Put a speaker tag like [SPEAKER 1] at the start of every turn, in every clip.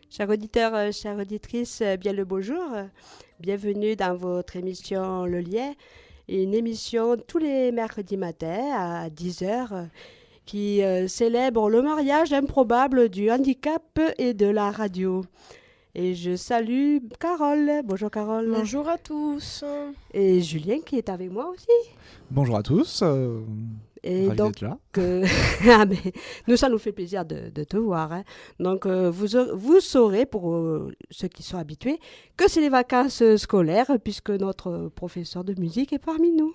[SPEAKER 1] Chers auditeurs, chères auditrices, bien le bonjour. Bienvenue dans votre émission Le Lien, une émission tous les mercredis matins à 10 heures qui célèbre le mariage improbable du handicap et de la radio. Et je salue Carole. Bonjour Carole.
[SPEAKER 2] Bonjour à tous.
[SPEAKER 1] Et Julien qui est avec moi aussi.
[SPEAKER 3] Bonjour à tous.
[SPEAKER 1] Et
[SPEAKER 3] ravi
[SPEAKER 1] donc,
[SPEAKER 3] d'être là.
[SPEAKER 1] Nous, ça nous fait plaisir de te voir. Hein. Donc, vous saurez, pour ceux qui sont habitués, que c'est les vacances scolaires, puisque notre professeur de musique est parmi nous.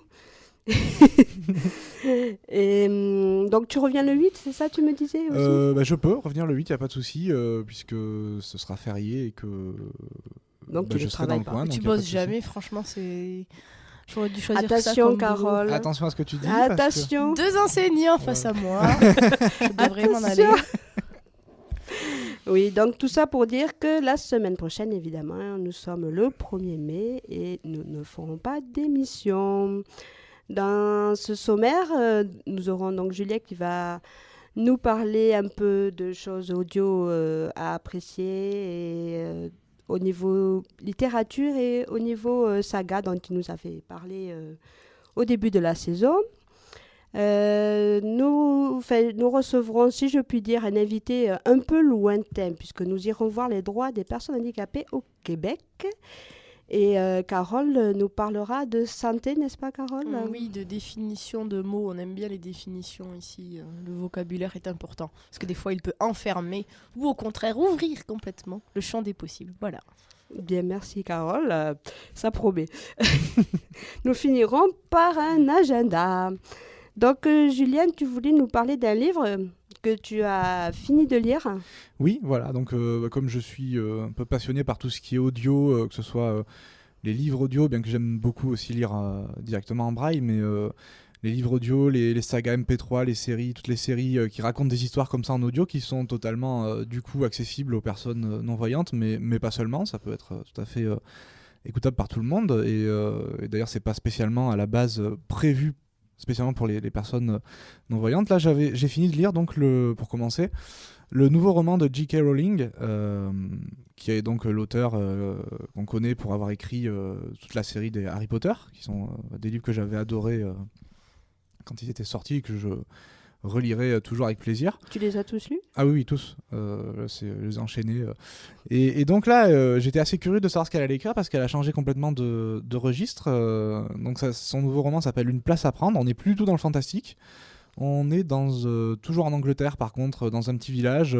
[SPEAKER 1] Et donc, tu reviens le 8, c'est ça, tu me disais aussi
[SPEAKER 3] Je peux revenir le 8, il n'y a pas de souci, puisque ce sera férié et que
[SPEAKER 1] donc,
[SPEAKER 3] je serai dans le coin.
[SPEAKER 2] Tu bosses jamais, franchement, c'est... J'aurais dû choisir
[SPEAKER 1] Attention,
[SPEAKER 2] ça comme
[SPEAKER 1] Carole.
[SPEAKER 2] boulot.
[SPEAKER 3] Attention à ce que tu dis.
[SPEAKER 1] Attention.
[SPEAKER 2] Deux enseignants face à moi. Je devrais m'en aller.
[SPEAKER 1] Oui, donc tout ça pour dire que la semaine prochaine, évidemment, nous sommes le 1er mai et nous ne ferons pas d'émission. Dans ce sommaire, nous aurons donc Juliette qui va nous parler un peu de choses audio à apprécier et au niveau littérature et au niveau saga dont il nous avait parlé au début de la saison. Nous recevrons, si je puis dire, un invité un peu lointain, puisque nous irons voir les droits des personnes handicapées au Québec. Et Carole nous parlera de santé, n'est-ce pas Carole ?
[SPEAKER 2] Oui, de définition de mots. On aime bien les définitions ici. Le vocabulaire est important. Parce que des fois, il peut enfermer ou au contraire ouvrir complètement le champ des possibles. Voilà.
[SPEAKER 1] Bien, merci Carole. Ça promet. Nous finirons par un agenda. Donc, Julien, tu voulais nous parler d'un livre que tu as fini de lire.
[SPEAKER 3] Oui, voilà. Donc, comme je suis un peu passionné par tout ce qui est audio, que ce soit les livres audio, bien que j'aime beaucoup aussi lire directement en braille, mais les livres audio, les sagas MP3, les séries, toutes les séries qui racontent des histoires comme ça en audio, qui sont totalement, du coup, accessibles aux personnes non-voyantes, mais pas seulement. Ça peut être tout à fait écoutable par tout le monde. Et d'ailleurs, c'est pas spécialement à la base prévu spécialement pour les personnes non-voyantes. Là, j'ai fini de lire, donc, pour commencer, le nouveau roman de J.K. Rowling, qui est donc l'auteur qu'on connaît pour avoir écrit toute la série des Harry Potter, qui sont des livres que j'avais adorés quand ils étaient sortis et que je relirai toujours avec plaisir.
[SPEAKER 1] Tu les as tous lus ?
[SPEAKER 3] Ah oui, tous. Je les ai enchaînés. Et donc là, j'étais assez curieux de savoir ce qu'elle allait écrire parce qu'elle a changé complètement de registre. Donc son nouveau roman s'appelle Une place à prendre. On n'est plus du tout dans le fantastique. On est toujours en Angleterre, par contre, dans un petit village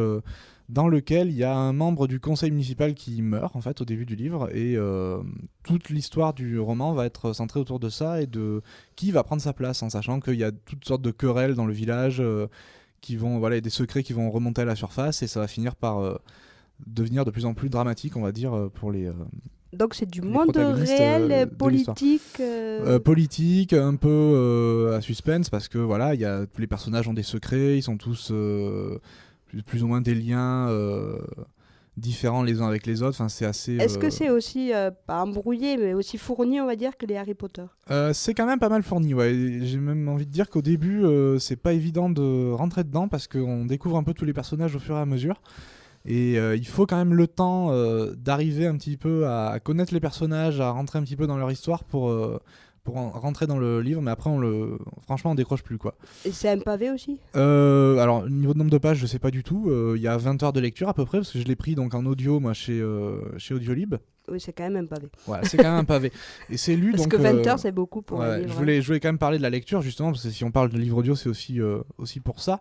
[SPEAKER 3] dans lequel il y a un membre du conseil municipal qui meurt, en fait, au début du livre. Et toute l'histoire du roman va être centrée autour de ça et de qui va prendre sa place, en sachant qu'il y a toutes sortes de querelles dans le village, qui vont, voilà, des secrets qui vont remonter à la surface, et ça va finir par devenir de plus en plus dramatique, on va dire, pour les...
[SPEAKER 1] Donc c'est du monde réel, politique
[SPEAKER 3] politique, un peu à suspense, parce que voilà, tous les personnages ont des secrets, ils sont tous plus ou moins des liens différents les uns avec les autres. Enfin, c'est assez...
[SPEAKER 1] Est-ce que c'est aussi, pas embrouillé, mais aussi fourni, on va dire, que les Harry Potter ?
[SPEAKER 3] C'est quand même pas mal fourni, ouais. J'ai même envie de dire qu'au début, c'est pas évident de rentrer dedans, parce qu'on découvre un peu tous les personnages au fur et à mesure. Et il faut quand même le temps d'arriver un petit peu à connaître les personnages, à rentrer un petit peu dans leur histoire pour rentrer dans le livre, mais après franchement on décroche plus quoi.
[SPEAKER 1] Et c'est un pavé aussi?
[SPEAKER 3] Alors niveau de nombre de pages je sais pas du tout, il y a 20 heures de lecture à peu près, parce que je l'ai pris donc en audio moi chez Audiolib.
[SPEAKER 1] Oui, c'est quand même un pavé.
[SPEAKER 3] Voilà, c'est quand même un pavé. Et c'est lu
[SPEAKER 1] Parce
[SPEAKER 3] donc...
[SPEAKER 1] que 20 heures, c'est beaucoup pour un livre.
[SPEAKER 3] Je voulais quand même parler de la lecture justement, parce que si on parle de livre audio c'est aussi pour ça.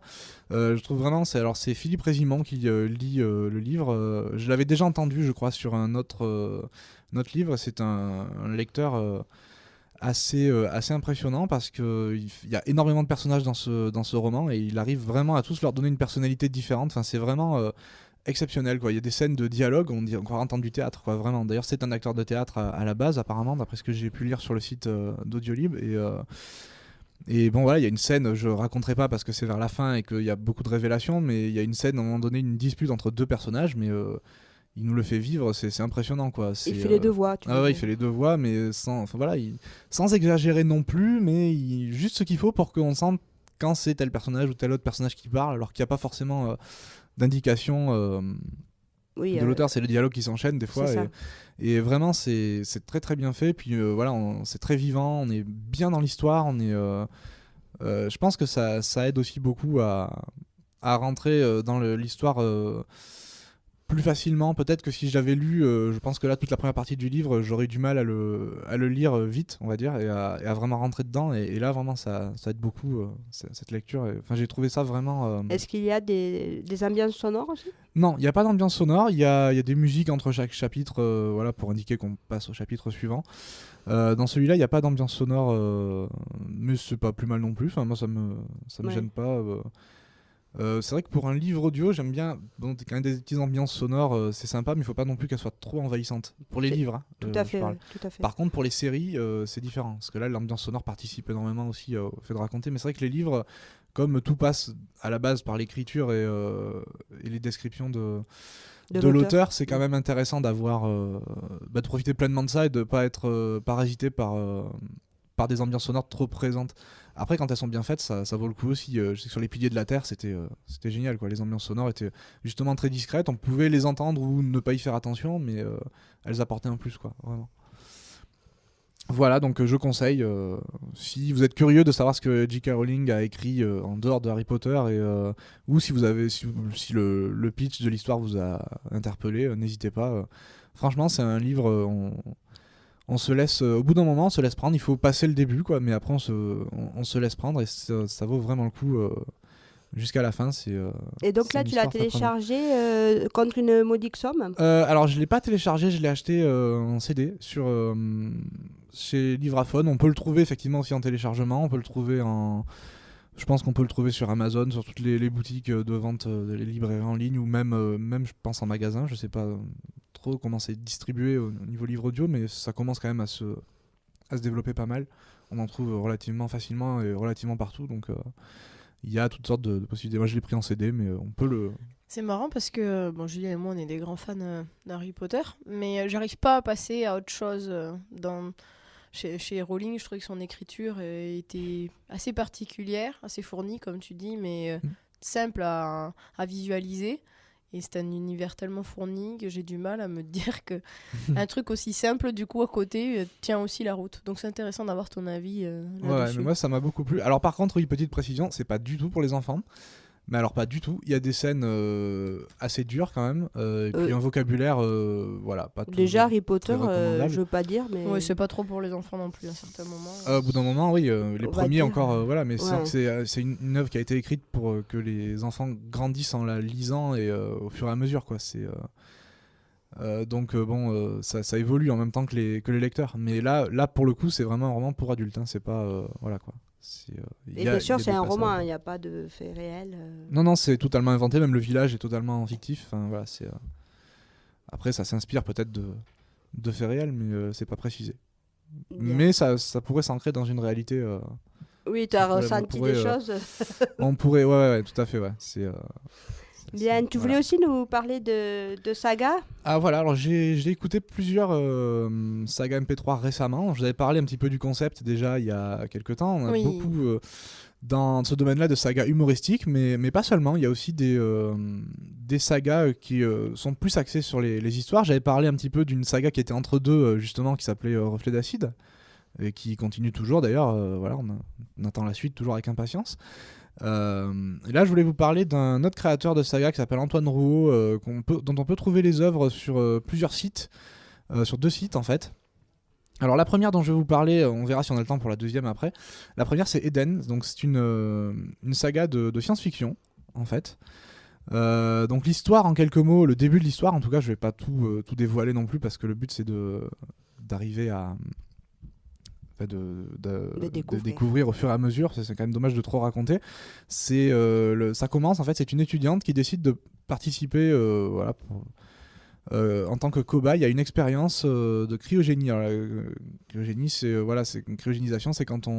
[SPEAKER 3] Je trouve vraiment, c'est Philippe Résimond qui lit le livre. Je l'avais déjà entendu je crois sur un autre livre. C'est un lecteur assez impressionnant, parce qu'il y a énormément de personnages dans ce roman, et il arrive vraiment à tous leur donner une personnalité différente. Enfin, c'est vraiment exceptionnel quoi. Il y a des scènes de dialogue, on croirait entendre du théâtre quoi, vraiment. D'ailleurs c'est un acteur de théâtre à la base apparemment, d'après ce que j'ai pu lire sur le site d'Audiolib. Et bon voilà, il y a une scène, je raconterai pas parce que c'est vers la fin et qu'il y a beaucoup de révélations, mais il y a une scène à un moment donné, une dispute entre deux personnages, mais il nous le fait vivre, c'est impressionnant quoi.
[SPEAKER 1] Il fait les deux voix.
[SPEAKER 3] Il fait les deux voix, mais sans exagérer non plus, mais juste ce qu'il faut pour qu'on sente quand c'est tel personnage ou tel autre personnage qui parle, alors qu'il n'y a pas forcément d'indication de l'auteur. C'est le dialogue qui s'enchaîne des fois, et vraiment c'est très très bien fait. Puis c'est très vivant, on est bien dans l'histoire, je pense que ça aide aussi beaucoup à rentrer dans l'histoire plus facilement peut-être que si j'avais lu. Je pense que là toute la première partie du livre j'aurais eu du mal à le lire vite, on va dire, et à vraiment rentrer dedans, et là vraiment ça aide beaucoup cette lecture. Enfin, j'ai trouvé ça vraiment...
[SPEAKER 1] Est-ce qu'il y a des ambiances sonores aussi?
[SPEAKER 3] Non, il n'y a pas d'ambiance sonore, il y a des musiques entre chaque chapitre, pour indiquer qu'on passe au chapitre suivant. Dans celui-là il n'y a pas d'ambiance sonore, mais c'est pas plus mal non plus. Enfin, moi ça me gêne pas. C'est vrai que pour un livre audio, j'aime bien quand même des petites ambiances sonores, c'est sympa, mais il faut pas non plus qu'elles soient trop envahissantes. Pour les livres, hein,
[SPEAKER 1] tout à fait.
[SPEAKER 3] Par contre, pour les séries, c'est différent, parce que là, l'ambiance sonore participe énormément aussi au fait de raconter. Mais c'est vrai que les livres, comme tout passe à la base par l'écriture et les descriptions de l'auteur, c'est quand même intéressant d'avoir, de profiter pleinement de ça et de pas être parasité par des ambiances sonores trop présentes. Après, quand elles sont bien faites, ça vaut le coup aussi. Je sais que sur Les Piliers de la Terre, c'était génial quoi. Les ambiances sonores étaient justement très discrètes, on pouvait les entendre ou ne pas y faire attention, mais elles apportaient un plus quoi, vraiment. Voilà, donc je conseille, si vous êtes curieux de savoir ce que J.K. Rowling a écrit en dehors de Harry Potter, ou si le pitch de l'histoire vous a interpellé, n'hésitez pas. Franchement, c'est un livre... on se laisse, au bout d'un moment, on se laisse prendre. Il faut passer le début, quoi, mais après on se laisse prendre, et ça vaut vraiment le coup jusqu'à la fin.
[SPEAKER 1] Et donc là, tu l'as téléchargé contre une modique somme?
[SPEAKER 3] Alors, je l'ai pas téléchargé, je l'ai acheté en CD chez Livraphone. On peut le trouver effectivement aussi en téléchargement. On peut le trouver je pense qu'on peut le trouver sur Amazon, sur toutes les boutiques de vente, les librairies en ligne, ou même je pense en magasin. Je sais pas trop comment c'est distribué au niveau livre audio, mais ça commence quand même à se développer pas mal. On en trouve relativement facilement et relativement partout, donc il y a toutes sortes de possibilités. Moi je l'ai pris en CD, mais on peut le...
[SPEAKER 2] C'est marrant parce que Julien et moi on est des grands fans d'Harry Potter, mais j'arrive pas à passer à autre chose. Chez Rowling, je trouvais que son écriture était assez particulière, assez fournie comme tu dis, mais simple à visualiser. Et c'est un univers tellement fourni que j'ai du mal à me dire que un truc aussi simple, du coup, à côté, tient aussi la route. Donc c'est intéressant d'avoir ton avis là-dessus.
[SPEAKER 3] Ouais, mais moi ça m'a beaucoup plu. Alors par contre, oui, petite précision, c'est pas du tout pour les enfants. Mais alors pas du tout. Il y a des scènes assez dures quand même. Et puis un vocabulaire, pas tout.
[SPEAKER 1] Déjà Harry Potter, je veux pas dire, mais...
[SPEAKER 2] Ouais, c'est pas trop pour les enfants non plus à certains moments.
[SPEAKER 3] Au bout d'un moment, oui. Les premiers encore, mais
[SPEAKER 1] ouais.
[SPEAKER 3] c'est une œuvre qui a été écrite pour que les enfants grandissent en la lisant et au fur et à mesure, quoi. Donc ça évolue en même temps que les lecteurs. Mais là pour le coup, c'est vraiment un roman pour adultes. Hein. C'est pas voilà quoi.
[SPEAKER 1] Et bien sûr, c'est un roman, il n'y a pas de faits réels.
[SPEAKER 3] Non, c'est totalement inventé, même le village est totalement fictif. Enfin, voilà, après, ça s'inspire peut-être de faits réels, mais c'est pas précisé. Bien. Mais ça pourrait s'ancrer dans une réalité.
[SPEAKER 1] Oui, tu as ressenti des choses.
[SPEAKER 3] On pourrait, ouais, tout à fait, ouais.
[SPEAKER 1] Bien, tu voulais aussi nous parler de saga?
[SPEAKER 3] Ah voilà, alors j'ai écouté plusieurs sagas MP3 récemment. Je vous avais parlé un petit peu du concept déjà il y a quelques temps. On a beaucoup dans ce domaine-là de sagas humoristiques, mais pas seulement. Il y a aussi des sagas qui sont plus axées sur les histoires. J'avais parlé un petit peu d'une saga qui était entre deux, justement, qui s'appelait Reflet d'acide, et qui continue toujours d'ailleurs. Voilà, on attend la suite toujours avec impatience. Et là, je voulais vous parler d'un autre créateur de saga qui s'appelle Antoine Rouault, dont on peut trouver les œuvres sur plusieurs sites, sur 2 sites en fait. Alors la première dont je vais vous parler, on verra si on a le temps pour la deuxième après. La première c'est Eden, donc c'est une saga de science-fiction en fait. Donc l'histoire en quelques mots, le début de l'histoire, en tout cas je vais pas tout dévoiler non plus parce que le but c'est d'arriver à de découvrir au fur et à mesure. C'est quand même dommage de trop raconter. Ça commence en fait, c'est une étudiante qui décide de participer voilà, en tant que cobaye à une expérience de cryogénie. Alors, cryogénie, c'est une cryogénisation, c'est quand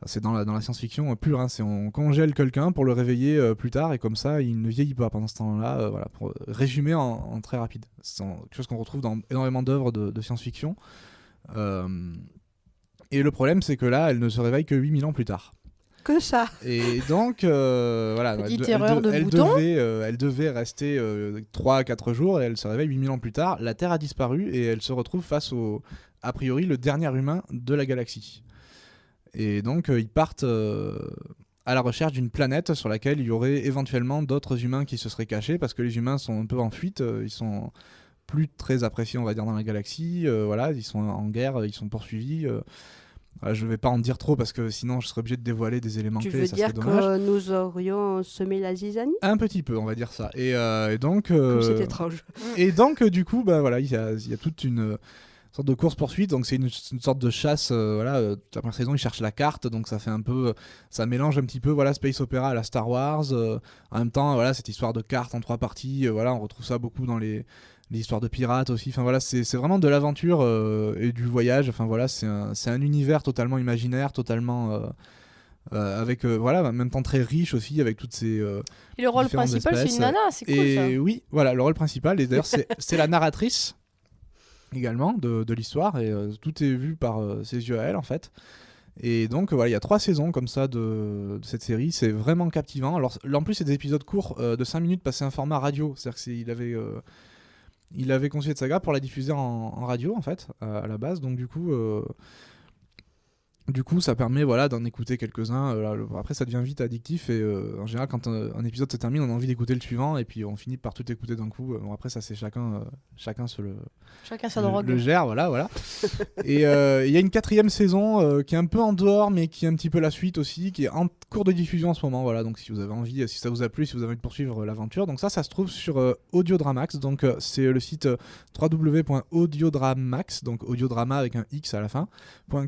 [SPEAKER 3] c'est dans la science-fiction pure, hein, c'est on congèle quelqu'un pour le réveiller plus tard et comme ça il ne vieillit pas pendant ce temps-là. Voilà, pour résumer en très rapide. C'est quelque chose qu'on retrouve dans énormément d'œuvres de science-fiction. Et le problème, c'est que là, elle ne se réveille que 8000 ans plus tard.
[SPEAKER 1] Que ça.
[SPEAKER 3] Et donc, voilà,
[SPEAKER 2] Petite erreur de bouton.
[SPEAKER 3] Elle devait rester 3 à 4 jours et elle se réveille 8000 ans plus tard. La Terre a disparu et elle se retrouve face a priori, le dernier humain de la galaxie. Et donc, ils partent à la recherche d'une planète sur laquelle il y aurait éventuellement d'autres humains qui se seraient cachés parce que les humains sont un peu en fuite. Ils sont plus très appréciés, on va dire, dans la galaxie. Voilà, ils sont en guerre, ils sont poursuivis. Je ne vais pas en dire trop parce que sinon je serais obligé de dévoiler des éléments clés, ça serait dommage.
[SPEAKER 1] Tu veux dire que nous aurions semé la zizanie ?
[SPEAKER 3] Un petit peu, on va dire ça. Et donc,
[SPEAKER 1] comme c'est étrange.
[SPEAKER 3] Et donc, du coup, bah, voilà, il y a toute une sorte de course-poursuite. Donc, c'est une sorte de chasse. Voilà, toute la première saison, ils cherchent la carte. Donc, ça fait un peu. Ça mélange un petit peu voilà, Space Opera à la Star Wars. En même temps, voilà, cette histoire de cartes en 3 parties. Voilà, on retrouve ça beaucoup dans les histoires de pirates aussi. Enfin voilà, c'est vraiment de l'aventure et du voyage. Enfin voilà, c'est un univers totalement imaginaire, totalement avec voilà, en même temps très riche aussi avec toutes ces
[SPEAKER 2] et le rôle principal, c'est une nana, c'est cool
[SPEAKER 3] et
[SPEAKER 2] ça.
[SPEAKER 3] Oui, voilà, le rôle principal. Et d'ailleurs, c'est la narratrice également de l'histoire et tout est vu par ses yeux à elle en fait. Et donc voilà, il y a 3 saisons comme ça de cette série, c'est vraiment captivant. Alors en plus, c'est des épisodes courts de 5 minutes passés un format radio, c'est-à-dire qu'il avait conçu cette saga pour la diffuser en radio en fait à la base, donc du coup ça permet voilà d'en écouter quelques-uns. Après ça devient vite addictif et en général quand un épisode se termine on a envie d'écouter le suivant et puis on finit par tout écouter d'un coup. Bon, après ça c'est chacun
[SPEAKER 2] sa drogue.
[SPEAKER 3] Le gère, voilà. Et il y a une 4e saison qui est un peu en dehors mais qui est un petit peu la suite aussi, qui est en cours de diffusion en ce moment. Voilà, donc si vous avez envie, si ça vous a plu, si vous avez envie de poursuivre l'aventure, donc ça se trouve sur Audiodramax. Donc c'est le site www.audiodramax, donc audiodrama avec un X à la fin,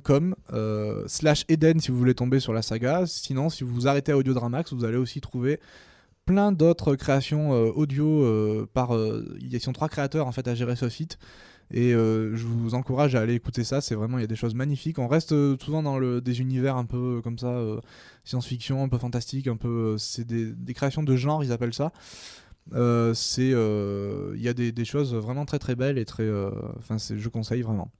[SPEAKER 3] .com /Eden si vous voulez tomber sur la saga. Sinon, si vous vous arrêtez à Audiodramax, vous allez aussi trouver plein d'autres créations audio ils sont 3 créateurs en fait à gérer ce site et je vous encourage à aller écouter ça. C'est vraiment, il y a des choses magnifiques. On reste souvent dans des univers un peu comme ça, science-fiction, un peu fantastique, un peu c'est des créations de genre, ils appellent ça. Il y a des choses vraiment très très belles et très je conseille vraiment.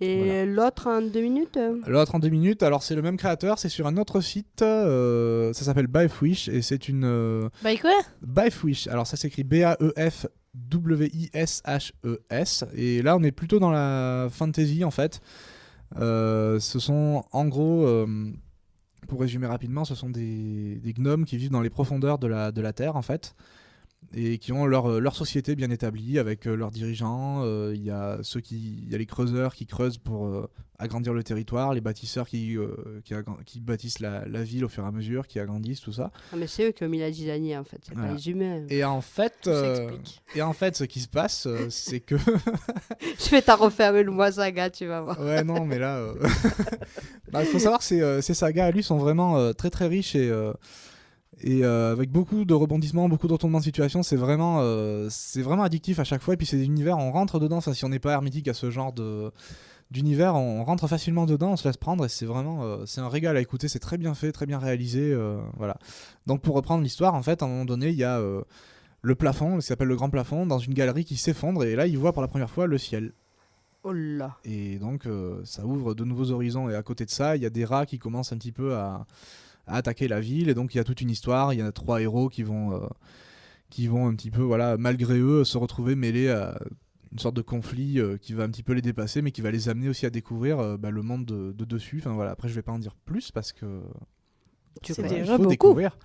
[SPEAKER 1] Et voilà. L'autre en 2 minutes
[SPEAKER 3] L'autre en 2 minutes, alors c'est le même créateur, c'est sur un autre site, ça s'appelle Bifwish et c'est une...
[SPEAKER 2] Quoi
[SPEAKER 3] Bifwish, alors ça s'écrit BAEFWISHES et là on est plutôt dans la fantasy en fait. Ce sont en gros, pour résumer rapidement, ce sont des gnomes qui vivent dans les profondeurs de la Terre en fait. Et qui ont leur société bien établie avec leurs dirigeants. Il y a les creuseurs qui creusent pour agrandir le territoire, les bâtisseurs qui bâtissent la ville au fur et à mesure, qui agrandissent tout ça.
[SPEAKER 1] Ah mais c'est eux qui ont mis la zizanie en fait, c'est pas les humains.
[SPEAKER 3] Et en fait, ce qui se passe, c'est que...
[SPEAKER 1] Je vais t'en refaire une moi saga, tu vas voir.
[SPEAKER 3] Ouais non mais là, il faut savoir que ces sagas à lui sont vraiment très très riches et avec beaucoup de rebondissements, beaucoup de retournements de situation. C'est vraiment addictif à chaque fois. Et puis c'est des univers, on rentre dedans. Enfin, si on n'est pas hermétique à ce genre d'univers, on rentre facilement dedans, on se laisse prendre. Et c'est vraiment c'est un régal à écouter. C'est très bien fait, très bien réalisé. Voilà. Donc pour reprendre l'histoire, en fait, à un moment donné, il y a le plafond, qui s'appelle le grand plafond, dans une galerie qui s'effondre. Et là, il voit pour la première fois le ciel.
[SPEAKER 1] Oh là.
[SPEAKER 3] Et donc ça ouvre de nouveaux horizons. Et à côté de ça, il y a des rats qui commencent un petit peu à attaquer la ville, et donc il y a toute une histoire. Il y a 3 héros qui vont un petit peu, voilà, malgré eux, se retrouver mêlés à une sorte de conflit qui va un petit peu les dépasser, mais qui va les amener aussi à découvrir le monde de dessus. Enfin voilà, après je vais pas en dire plus parce que
[SPEAKER 2] C'est
[SPEAKER 3] voilà,
[SPEAKER 2] déjà
[SPEAKER 3] il faut
[SPEAKER 2] beaucoup.
[SPEAKER 3] découvrir.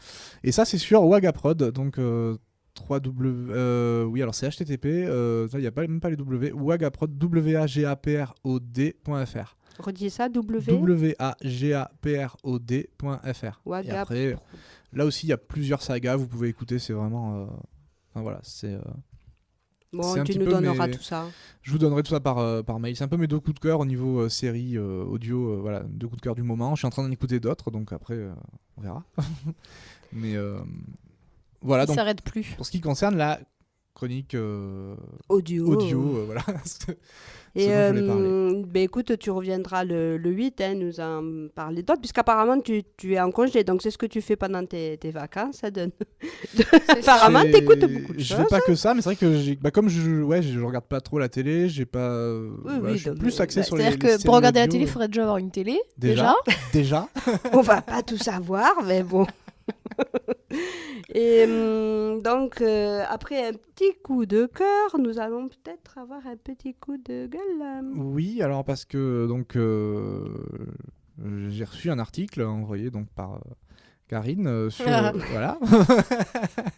[SPEAKER 3] Et ça c'est sur Wagaprod, donc 3W. Oui, alors c'est HTTP, il n'y a même pas les W. Wagaprod, wagaprod.fr.
[SPEAKER 1] Redis ça,
[SPEAKER 3] wagaprod.fr. Et
[SPEAKER 1] Wagap.
[SPEAKER 3] après, là aussi, il y a plusieurs sagas, vous pouvez écouter, c'est vraiment... Enfin voilà, c'est
[SPEAKER 1] Bon,
[SPEAKER 3] un
[SPEAKER 1] tu
[SPEAKER 3] petit
[SPEAKER 1] nous
[SPEAKER 3] peu
[SPEAKER 1] donneras
[SPEAKER 3] mes-
[SPEAKER 1] tout ça.
[SPEAKER 3] je vous donnerai tout ça par mail. C'est un peu mes deux coups de cœur au niveau série, audio, voilà, deux coups de cœur du moment. Je suis en train d'en écouter d'autres, donc après, on verra. Mais voilà,
[SPEAKER 2] Il
[SPEAKER 3] donc
[SPEAKER 2] s'arrête plus.
[SPEAKER 3] pour ce qui concerne la chronique audio, voilà.
[SPEAKER 1] Et
[SPEAKER 3] Ce dont je voulais parler.
[SPEAKER 1] ben écoute, tu reviendras le 8, nous en parler d'autres, puisqu'apparemment tu es en congé, donc c'est ce que tu fais pendant tes vacances. Ça donne. Apparemment,
[SPEAKER 3] C'est-
[SPEAKER 1] t'écoutes beaucoup de
[SPEAKER 3] Je
[SPEAKER 1] choses.
[SPEAKER 3] fais pas que ça, mais c'est vrai que comme je regarde pas trop la télé, j'ai pas.
[SPEAKER 1] Oui,
[SPEAKER 3] je suis
[SPEAKER 1] donc,
[SPEAKER 3] plus axé sur les.
[SPEAKER 2] C'est-à-dire
[SPEAKER 3] les
[SPEAKER 2] que pour
[SPEAKER 3] séries
[SPEAKER 2] regarder la
[SPEAKER 3] audio.
[SPEAKER 2] télé, il faudrait déjà avoir une télé.
[SPEAKER 3] Déjà. Déjà.
[SPEAKER 1] On va pas tout savoir, mais bon. Et donc, après un petit coup de cœur, nous allons peut-être avoir un petit coup de gueule.
[SPEAKER 3] Oui, alors parce que donc j'ai reçu un article envoyé donc par Karine sur voilà.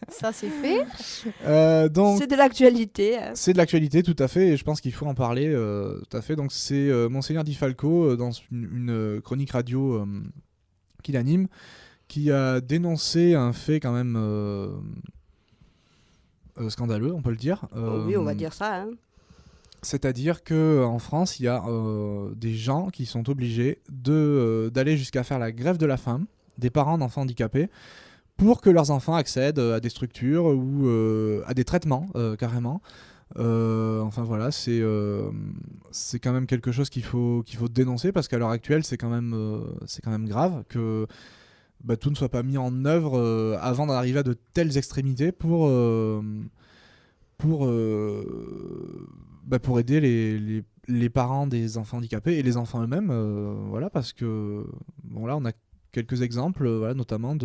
[SPEAKER 2] Ça, c'est fait.
[SPEAKER 3] Donc
[SPEAKER 1] C'est de l'actualité. Hein.
[SPEAKER 3] c'est de l'actualité tout à fait et je pense qu'il faut en parler tout à fait. Donc c'est Monseigneur Di Falco dans une chronique radio qu'il anime qui a dénoncé un fait quand même scandaleux, on peut le dire.
[SPEAKER 1] Oui, on va dire ça. Hein.
[SPEAKER 3] C'est-à-dire qu'en France, il y a des gens qui sont obligés d'aller jusqu'à faire la grève de la faim, des parents d'enfants handicapés, pour que leurs enfants accèdent à des structures ou à des traitements, carrément. Enfin voilà, c'est quand même quelque chose qu'il faut dénoncer, parce qu'à l'heure actuelle, c'est quand même grave que tout ne soit pas mis en œuvre avant d'en arriver à de telles extrémités pour aider les parents des enfants handicapés et les enfants eux-mêmes, voilà, parce que bon là on a quelques exemples, voilà, notamment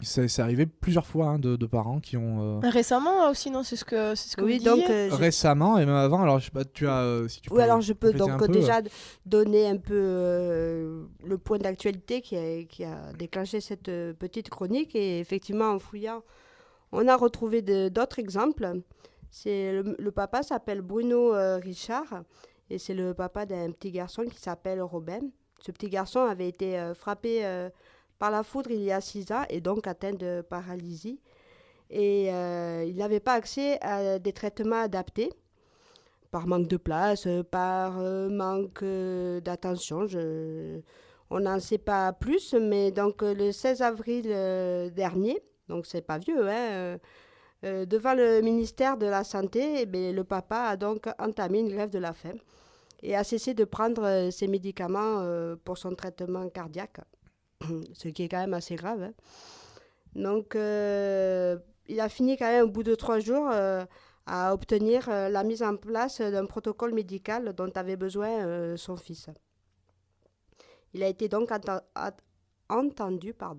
[SPEAKER 3] c'est arrivé plusieurs fois hein, de parents qui ont
[SPEAKER 2] Récemment aussi, non, c'est ce que
[SPEAKER 1] Oui,
[SPEAKER 2] vous
[SPEAKER 1] donc
[SPEAKER 2] disiez.
[SPEAKER 3] récemment et même avant. Alors je sais pas, tu as si tu
[SPEAKER 1] oui,
[SPEAKER 3] peux
[SPEAKER 1] alors je peux
[SPEAKER 3] compléter
[SPEAKER 1] donc
[SPEAKER 3] un peu,
[SPEAKER 1] déjà donner un peu le point d'actualité qui a déclenché cette petite chronique. Et effectivement, en fouillant, on a retrouvé d'autres exemples. Le papa s'appelle Bruno Richard et c'est le papa d'un petit garçon qui s'appelle Robin. Ce petit garçon avait été frappé par la foudre il y a 6 ans et donc atteint de paralysie. Et il n'avait pas accès à des traitements adaptés par manque de place, par manque d'attention. On n'en sait pas plus, mais donc le 16 avril dernier, donc c'est pas vieux, hein, devant le ministère de la Santé, le papa a donc entamé une grève de la faim et a cessé de prendre ses médicaments pour son traitement cardiaque, ce qui est quand même assez grave. Hein. Donc, il a fini quand même au bout de 3 jours à obtenir la mise en place d'un protocole médical dont avait besoin son fils. Il a été donc entendu par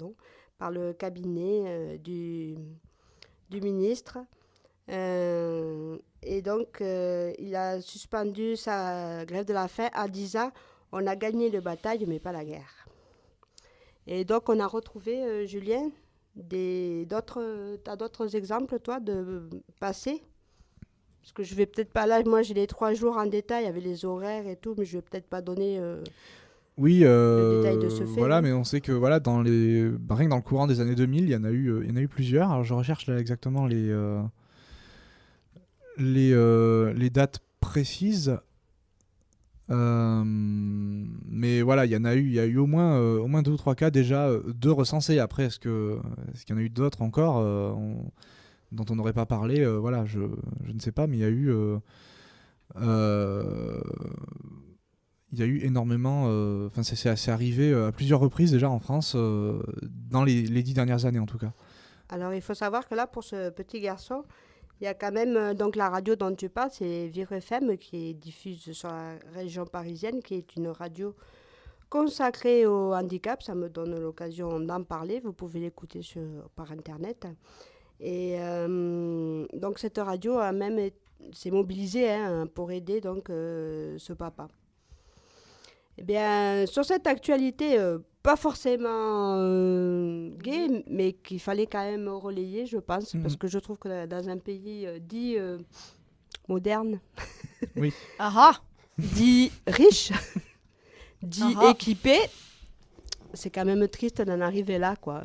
[SPEAKER 1] le cabinet du ministre. Et donc, il a suspendu sa grève de la faim en disant « On a gagné la bataille, mais pas la guerre ». Et donc, on a retrouvé, Julien, t'as d'autres exemples, toi, de passé? Parce que je vais peut-être pas là, moi j'ai les 3 jours en détail avec les horaires et tout, mais je vais peut-être pas donner
[SPEAKER 3] oui,
[SPEAKER 1] le détail de ce fait.
[SPEAKER 3] voilà,
[SPEAKER 1] hein.
[SPEAKER 3] mais on sait que voilà, rien que dans le courant des années 2000, il y en a eu plusieurs. Alors je recherche là exactement les dates précises. Mais voilà, il y a eu au moins 2 ou 3 cas déjà, 2 recensés. Après, est-ce qu'il y en a eu d'autres encore dont on n'aurait pas parlé? Voilà, je ne sais pas, mais il y a eu énormément. Enfin, c'est arrivé à plusieurs reprises déjà en France, dans les 10 dernières années en tout cas.
[SPEAKER 1] Alors il faut savoir que là, pour ce petit garçon, il y a quand même, donc la radio dont tu parles, c'est Vivre FM qui diffuse sur la région parisienne, qui est une radio consacrée au handicap. Ça me donne l'occasion d'en parler. Vous pouvez l'écouter par Internet. Et donc cette radio a même s'est mobilisé pour aider donc ce papa. Eh bien, sur cette actualité, pas forcément gay, mais qu'il fallait quand même relayer, je pense, parce que je trouve que dans un pays dit moderne,
[SPEAKER 3] Oui.
[SPEAKER 1] dit riche, dit équipé, c'est quand même triste d'en arriver là, quoi.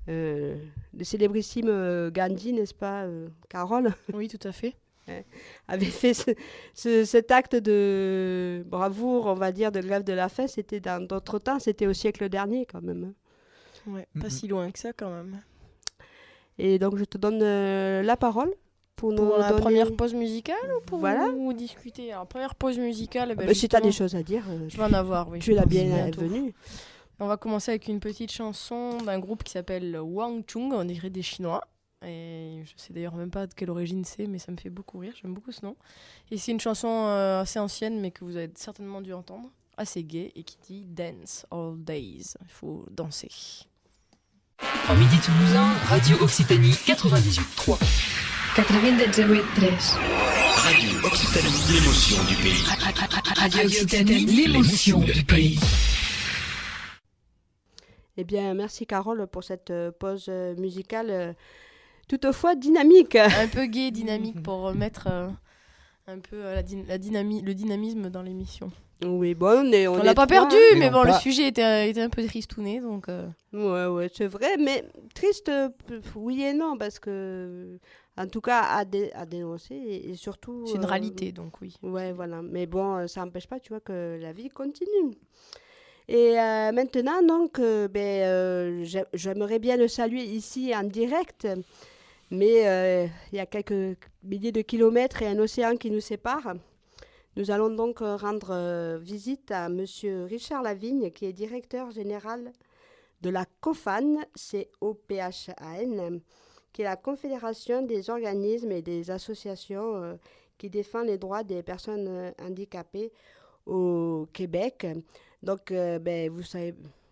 [SPEAKER 1] Le célébrissime Gandhi, n'est-ce pas, Carole?
[SPEAKER 2] Oui, tout à fait.
[SPEAKER 1] Avait fait cet acte de bravoure, on va dire, de grève de la faim. C'était dans d'autres temps, c'était au siècle dernier quand même.
[SPEAKER 2] Ouais, pas si loin que ça quand même.
[SPEAKER 1] Et donc je te donne la parole pour
[SPEAKER 2] la
[SPEAKER 1] donner...
[SPEAKER 2] première pause musicale ou pour
[SPEAKER 1] voilà.
[SPEAKER 2] vous discuter? Alors, première pause musicale,
[SPEAKER 1] si tu as des choses à dire,
[SPEAKER 2] je vais en avoir, oui.
[SPEAKER 1] Tu es la bienvenue.
[SPEAKER 2] On va commencer avec une petite chanson d'un groupe qui s'appelle Wang Chung, on dirait des Chinois. Et je sais d'ailleurs même pas de quelle origine c'est, mais ça me fait beaucoup rire, j'aime beaucoup ce nom. Et c'est une chanson assez ancienne, mais que vous avez certainement dû entendre, assez gaie, et qui dit « Dance all days ». Il faut danser.
[SPEAKER 4] En Midi Toulousain, Radio Occitanie 98.3.
[SPEAKER 5] 98.3.
[SPEAKER 4] Radio Occitanie, l'émotion du pays.
[SPEAKER 5] Radio Occitanie, l'émotion du pays.
[SPEAKER 1] Eh bien, merci Carole pour cette pause musicale toutefois dynamique.
[SPEAKER 2] Un peu gai, dynamique, pour remettre un peu le dynamisme dans l'émission.
[SPEAKER 1] Oui, bon,
[SPEAKER 2] on l'a pas perdu, mais bon, le sujet était un peu tristouné, donc...
[SPEAKER 1] Ouais, c'est vrai, mais triste, oui et non, parce que, en tout cas, à dénoncer, et surtout...
[SPEAKER 2] C'est une réalité, donc oui.
[SPEAKER 1] Ouais, voilà, mais bon, ça n'empêche pas, tu vois, que la vie continue. Et maintenant, donc, j'aimerais bien le saluer ici en direct, mais il y a quelques milliers de kilomètres et un océan qui nous séparent. Nous allons donc rendre visite à Monsieur Richard Lavigne, qui est directeur général de la COPHAN, C-O-P-H-A-N, qui est la Confédération des organismes et des associations qui défendent les droits des personnes handicapées au Québec. Donc, vous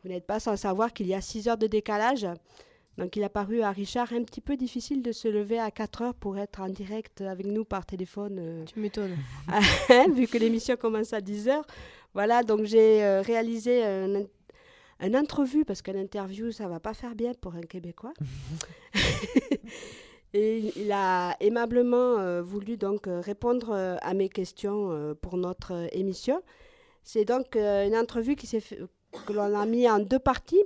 [SPEAKER 1] n'êtes pas sans savoir qu'il y a 6 heures de décalage. Donc, il a paru à Richard un petit peu difficile de se lever à 4 heures pour être en direct avec nous par téléphone.
[SPEAKER 2] Tu m'étonnes.
[SPEAKER 1] Vu que l'émission commence à 10 heures. Voilà, donc j'ai réalisé une entrevue, parce qu'une interview, ça ne va pas faire bien pour un Québécois. Et il a aimablement voulu donc répondre à mes questions pour notre émission. C'est donc une entrevue que l'on a mis en 2 parties.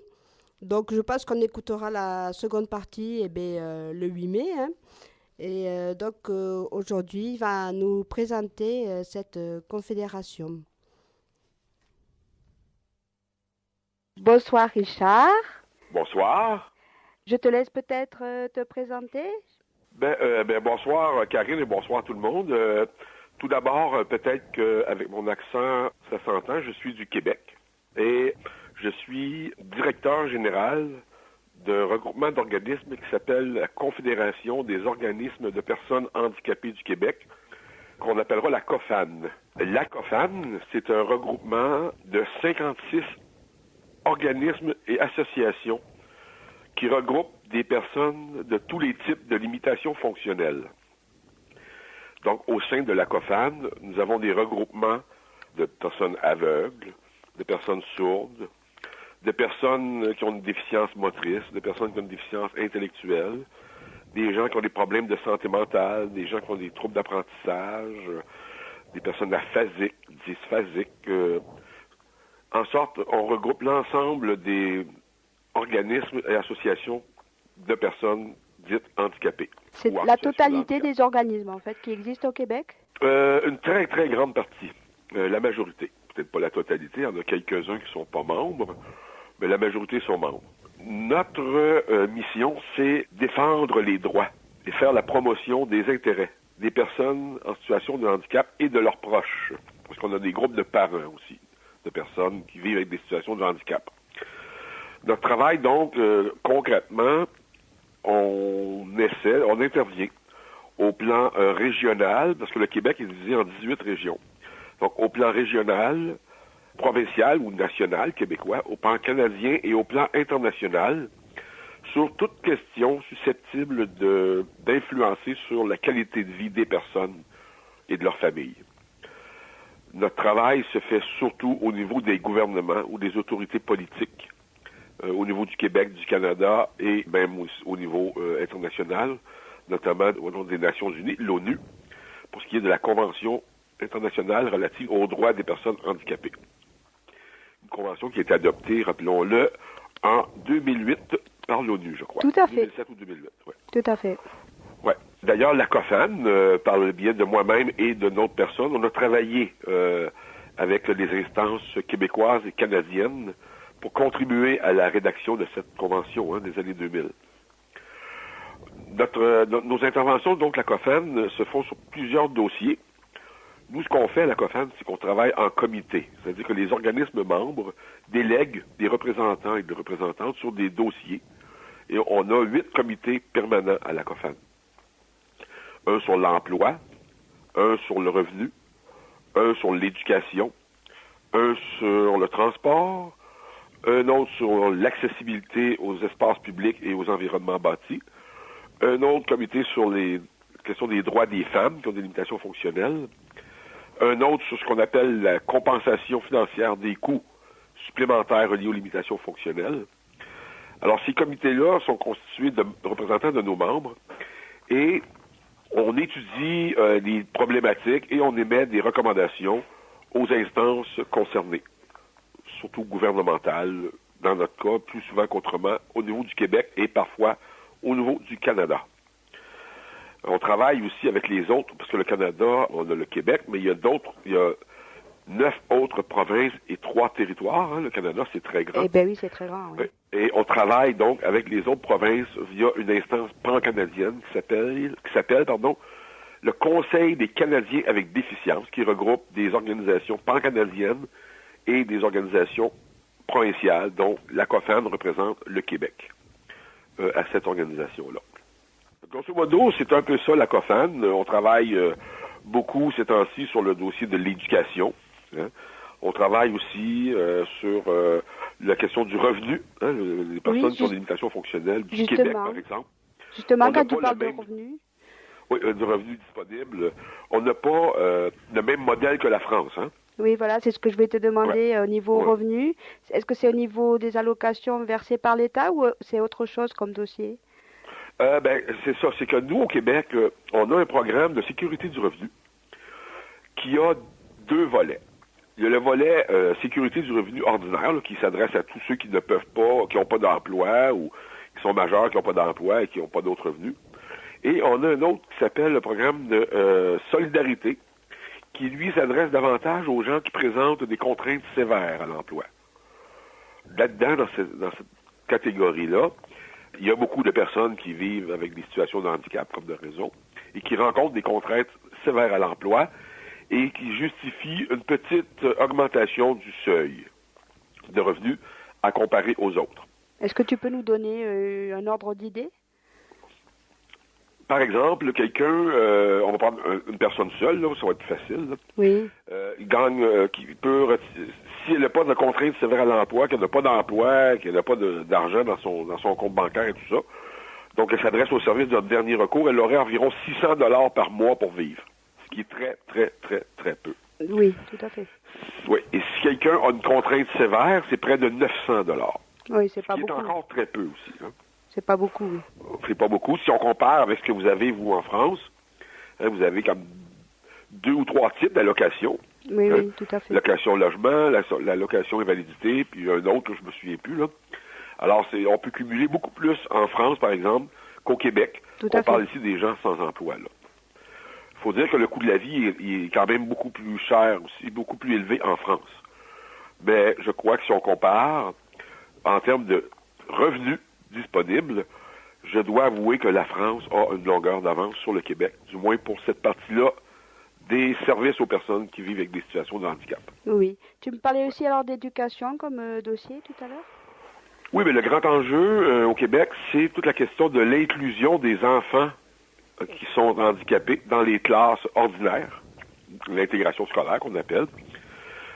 [SPEAKER 1] Donc, je pense qu'on écoutera la seconde partie le 8 mai. Et donc, aujourd'hui, il va nous présenter cette confédération. Bonsoir, Richard.
[SPEAKER 6] Bonsoir.
[SPEAKER 1] Je te laisse peut-être te présenter.
[SPEAKER 6] Bonsoir, Karine, et bonsoir tout le monde. Tout d'abord, peut-être qu'avec mon accent, ça s'entend, je suis du Québec. Et je suis directeur général d'un regroupement d'organismes qui s'appelle la Confédération des organismes de personnes handicapées du Québec, qu'on appellera la COPHAN. La COPHAN, c'est un regroupement de 56 organismes et associations qui regroupent des personnes de tous les types de limitations fonctionnelles. Donc, au sein de la COPHAN, nous avons des regroupements de personnes aveugles, de personnes sourdes, de personnes qui ont une déficience motrice, de personnes qui ont une déficience intellectuelle, des gens qui ont des problèmes de santé mentale, des gens qui ont des troubles d'apprentissage, des personnes aphasiques, dysphasiques. En sorte, on regroupe l'ensemble des organismes et associations de personnes dites handicapées.
[SPEAKER 1] C'est la totalité des organismes, en fait, qui existent au Québec?
[SPEAKER 6] Une très, très grande partie. La majorité. Peut-être pas la totalité, il y en a quelques-uns qui ne sont pas membres, mais la majorité sont membres. Notre mission, c'est défendre les droits et faire la promotion des intérêts des personnes en situation de handicap et de leurs proches. Parce qu'on a des groupes de parents aussi, de personnes qui vivent avec des situations de handicap. Notre travail, donc, concrètement, on intervient au plan régional, parce que le Québec est divisé en 18 régions. Donc, au plan régional, provincial ou national québécois, au plan canadien et au plan international, sur toute question susceptible d'influencer sur la qualité de vie des personnes et de leurs familles. Notre travail se fait surtout au niveau des gouvernements ou des autorités politiques, au niveau du Québec, du Canada et même au niveau international, notamment au nom des Nations Unies, l'ONU, pour ce qui est de la Convention internationale relative aux droits des personnes handicapées. Une convention qui a été adoptée, rappelons-le, en 2008 par l'ONU, je crois.
[SPEAKER 1] Tout à fait.
[SPEAKER 6] 2007 ou 2008, ouais.
[SPEAKER 1] Tout à fait.
[SPEAKER 6] Ouais. D'ailleurs, la COFAN, par le biais de moi-même et de d'autres personnes, on a travaillé avec les instances québécoises et canadiennes pour contribuer à la rédaction de cette convention des années 2000. Nos interventions, donc la COFAN, se font sur plusieurs dossiers. Nous, ce qu'on fait à la COFAN, c'est qu'on travaille en comité. C'est-à-dire que les organismes membres délèguent des représentants et des représentantes sur des dossiers. Et on a 8 comités permanents à la COFAN. Un sur l'emploi, un sur le revenu, un sur l'éducation, un sur le transport, un autre sur l'accessibilité aux espaces publics et aux environnements bâtis, un autre comité sur les questions des droits des femmes qui ont des limitations fonctionnelles, un autre sur ce qu'on appelle la compensation financière des coûts supplémentaires liés aux limitations fonctionnelles. Alors, ces comités-là sont constitués de représentants de nos membres et on étudie les problématiques et on émet des recommandations aux instances concernées, surtout gouvernementales, dans notre cas, plus souvent qu'autrement, au niveau du Québec et parfois au niveau du Canada. On travaille aussi avec les autres, parce que le Canada, on a le Québec, mais il y a 9 autres provinces et 3 territoires. Le Canada, c'est très grand.
[SPEAKER 1] Eh bien oui, c'est très grand, oui.
[SPEAKER 6] Et on travaille donc avec les autres provinces via une instance pan-canadienne qui s'appelle le Conseil des Canadiens avec déficience, qui regroupe des organisations pan-canadiennes et des organisations provinciales, dont la COFAN représente le Québec à cette organisation-là. Grosso modo, c'est un peu ça la COFAN. On travaille beaucoup ces temps-ci sur le dossier de l'éducation. On travaille aussi sur la question du revenu, les personnes qui ont des limitations fonctionnelles du Québec, par exemple.
[SPEAKER 1] Justement, quand tu parles de revenus.
[SPEAKER 6] Oui, du revenu disponible. On n'a pas le même modèle que la France.
[SPEAKER 1] Oui, voilà, c'est ce que je vais te demander au niveau revenu. Est-ce que c'est au niveau des allocations versées par l'État ou c'est autre chose comme dossier?
[SPEAKER 6] C'est ça. C'est que nous, au Québec, on a un programme de sécurité du revenu qui a 2 volets. Il y a le volet sécurité du revenu ordinaire qui s'adresse à tous ceux qui ne peuvent pas, qui n'ont pas d'emploi ou qui sont majeurs, qui n'ont pas d'emploi et qui n'ont pas d'autres revenus. Et on a un autre qui s'appelle le programme de solidarité qui, lui, s'adresse davantage aux gens qui présentent des contraintes sévères à l'emploi. Là-dedans, dans cette catégorie-là, il y a beaucoup de personnes qui vivent avec des situations de handicap comme de raison et qui rencontrent des contraintes sévères à l'emploi et qui justifient une petite augmentation du seuil de revenus à comparer aux autres.
[SPEAKER 1] Est-ce que tu peux nous donner un ordre d'idée?
[SPEAKER 6] Par exemple, quelqu'un, on va prendre une personne seule, là, ça va être plus facile. Là.
[SPEAKER 1] Oui.
[SPEAKER 6] Il gagne, qui peut, si elle n'a pas de contrainte sévère à l'emploi, qu'elle n'a pas d'emploi, qu'elle n'a pas d'argent dans son compte bancaire et tout ça, donc elle s'adresse au service de dernier recours, elle aurait environ 600 $ par mois pour vivre, ce qui est très, très, très, très peu.
[SPEAKER 1] Oui, tout à fait.
[SPEAKER 6] Oui, et si quelqu'un a une contrainte sévère, c'est près de 900 $.
[SPEAKER 1] Oui, c'est pas beaucoup.
[SPEAKER 6] Ce qui est encore très peu aussi.
[SPEAKER 1] C'est pas beaucoup, oui.
[SPEAKER 6] C'est pas beaucoup. Si on compare avec ce que vous avez, vous, en France, vous avez comme 2 ou 3 types d'allocations.
[SPEAKER 1] Oui, oui, tout à fait.
[SPEAKER 6] L'allocation logement, l'allocation invalidité, puis un autre que je me souviens plus, là. Alors, on peut cumuler beaucoup plus en France, par exemple, qu'au Québec. On parle ici des gens sans emploi, là. Il faut dire que le coût de la vie est quand même beaucoup plus cher aussi, beaucoup plus élevé en France. Mais je crois que si on compare, en termes de revenus disponibles, je dois avouer que la France a une longueur d'avance sur le Québec, du moins pour cette partie-là des services aux personnes qui vivent avec des situations de handicap.
[SPEAKER 1] Oui. Tu me parlais aussi alors d'éducation comme dossier tout à l'heure?
[SPEAKER 6] Oui, mais le grand enjeu au Québec, c'est toute la question de l'inclusion des enfants qui sont handicapés dans les classes ordinaires, l'intégration scolaire qu'on appelle.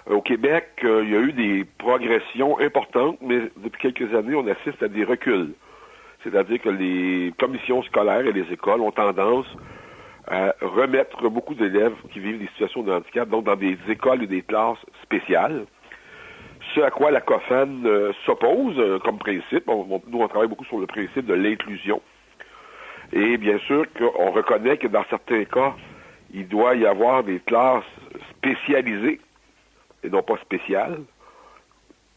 [SPEAKER 6] Au Québec, il y a eu des progressions importantes, mais depuis quelques années, on assiste à des reculs. C'est-à-dire que les commissions scolaires et les écoles ont tendance à remettre beaucoup d'élèves qui vivent des situations de handicap, donc dans des écoles et des classes spéciales. Ce à quoi la COFAN s'oppose comme principe. Nous, on travaille beaucoup sur le principe de l'inclusion. Et bien sûr qu'on reconnaît que dans certains cas, il doit y avoir des classes spécialisées et non pas spéciales.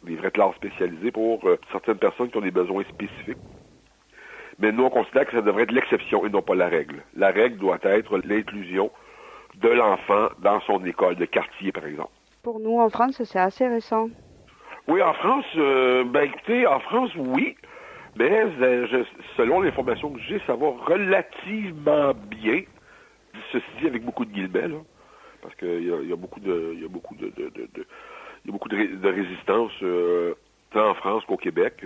[SPEAKER 6] Des vraies classes spécialisées pour certaines personnes qui ont des besoins spécifiques. Mais nous, on considère que ça devrait être l'exception et non pas la règle. La règle doit être l'inclusion de l'enfant dans son école de quartier, par exemple.
[SPEAKER 1] Pour nous, en France, c'est assez récent.
[SPEAKER 6] Oui, en France, écoutez, en France, oui. Mais selon l'information que j'ai, ça va relativement bien. Ceci dit, avec beaucoup de guillemets, là, parce qu'il y a beaucoup de résistance tant en France qu'au Québec.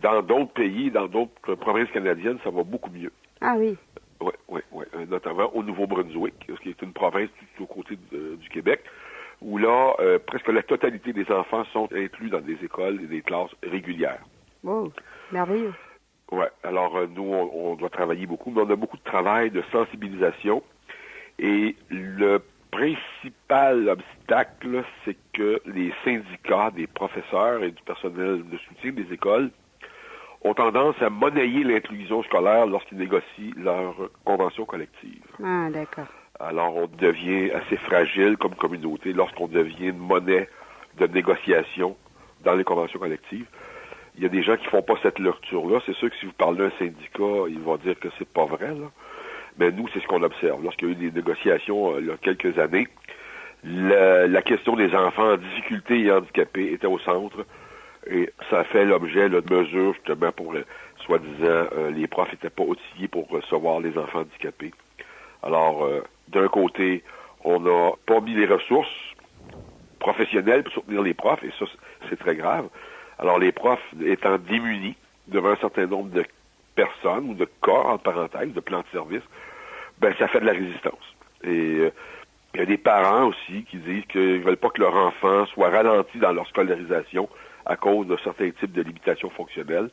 [SPEAKER 6] Dans d'autres pays, dans d'autres provinces canadiennes, ça va beaucoup mieux.
[SPEAKER 1] Ah oui.
[SPEAKER 6] Oui. Notamment au Nouveau-Brunswick, qui est une province tout aux côtés du Québec, où là, presque la totalité des enfants sont inclus dans des écoles et des classes régulières.
[SPEAKER 1] Oh, merveilleux.
[SPEAKER 6] Oui, alors nous, on doit travailler beaucoup, mais on a beaucoup de travail de sensibilisation. Et le principal obstacle, c'est que les syndicats des professeurs et du personnel de soutien des écoles ont tendance à monnayer l'inclusion scolaire lorsqu'ils négocient leur convention collective.
[SPEAKER 1] Ah, d'accord.
[SPEAKER 6] Alors, on devient assez fragile comme communauté lorsqu'on devient une monnaie de négociation dans les conventions collectives. Il y a des gens qui font pas cette lecture-là. C'est sûr que si vous parlez d'un syndicat, ils vont dire que c'est pas vrai, là. Mais nous, c'est ce qu'on observe. Lorsqu'il y a eu des négociations il y a quelques années, la question des enfants en difficulté et handicapés était au centre. Et ça a fait l'objet de mesures, justement, pour, soi-disant, les profs n'étaient pas outillés pour recevoir les enfants handicapés. Alors, d'un côté, on n'a pas mis les ressources professionnelles pour soutenir les profs, et ça, c'est très grave. Alors, les profs étant démunis devant un certain nombre de personnes ou de cas, en parenthèse, de plans de service, ben ça fait de la résistance. Et il y a des parents aussi qui disent qu'ils ne veulent pas que leur enfant soit ralenti dans leur scolarisation à cause de certains types de limitations fonctionnelles.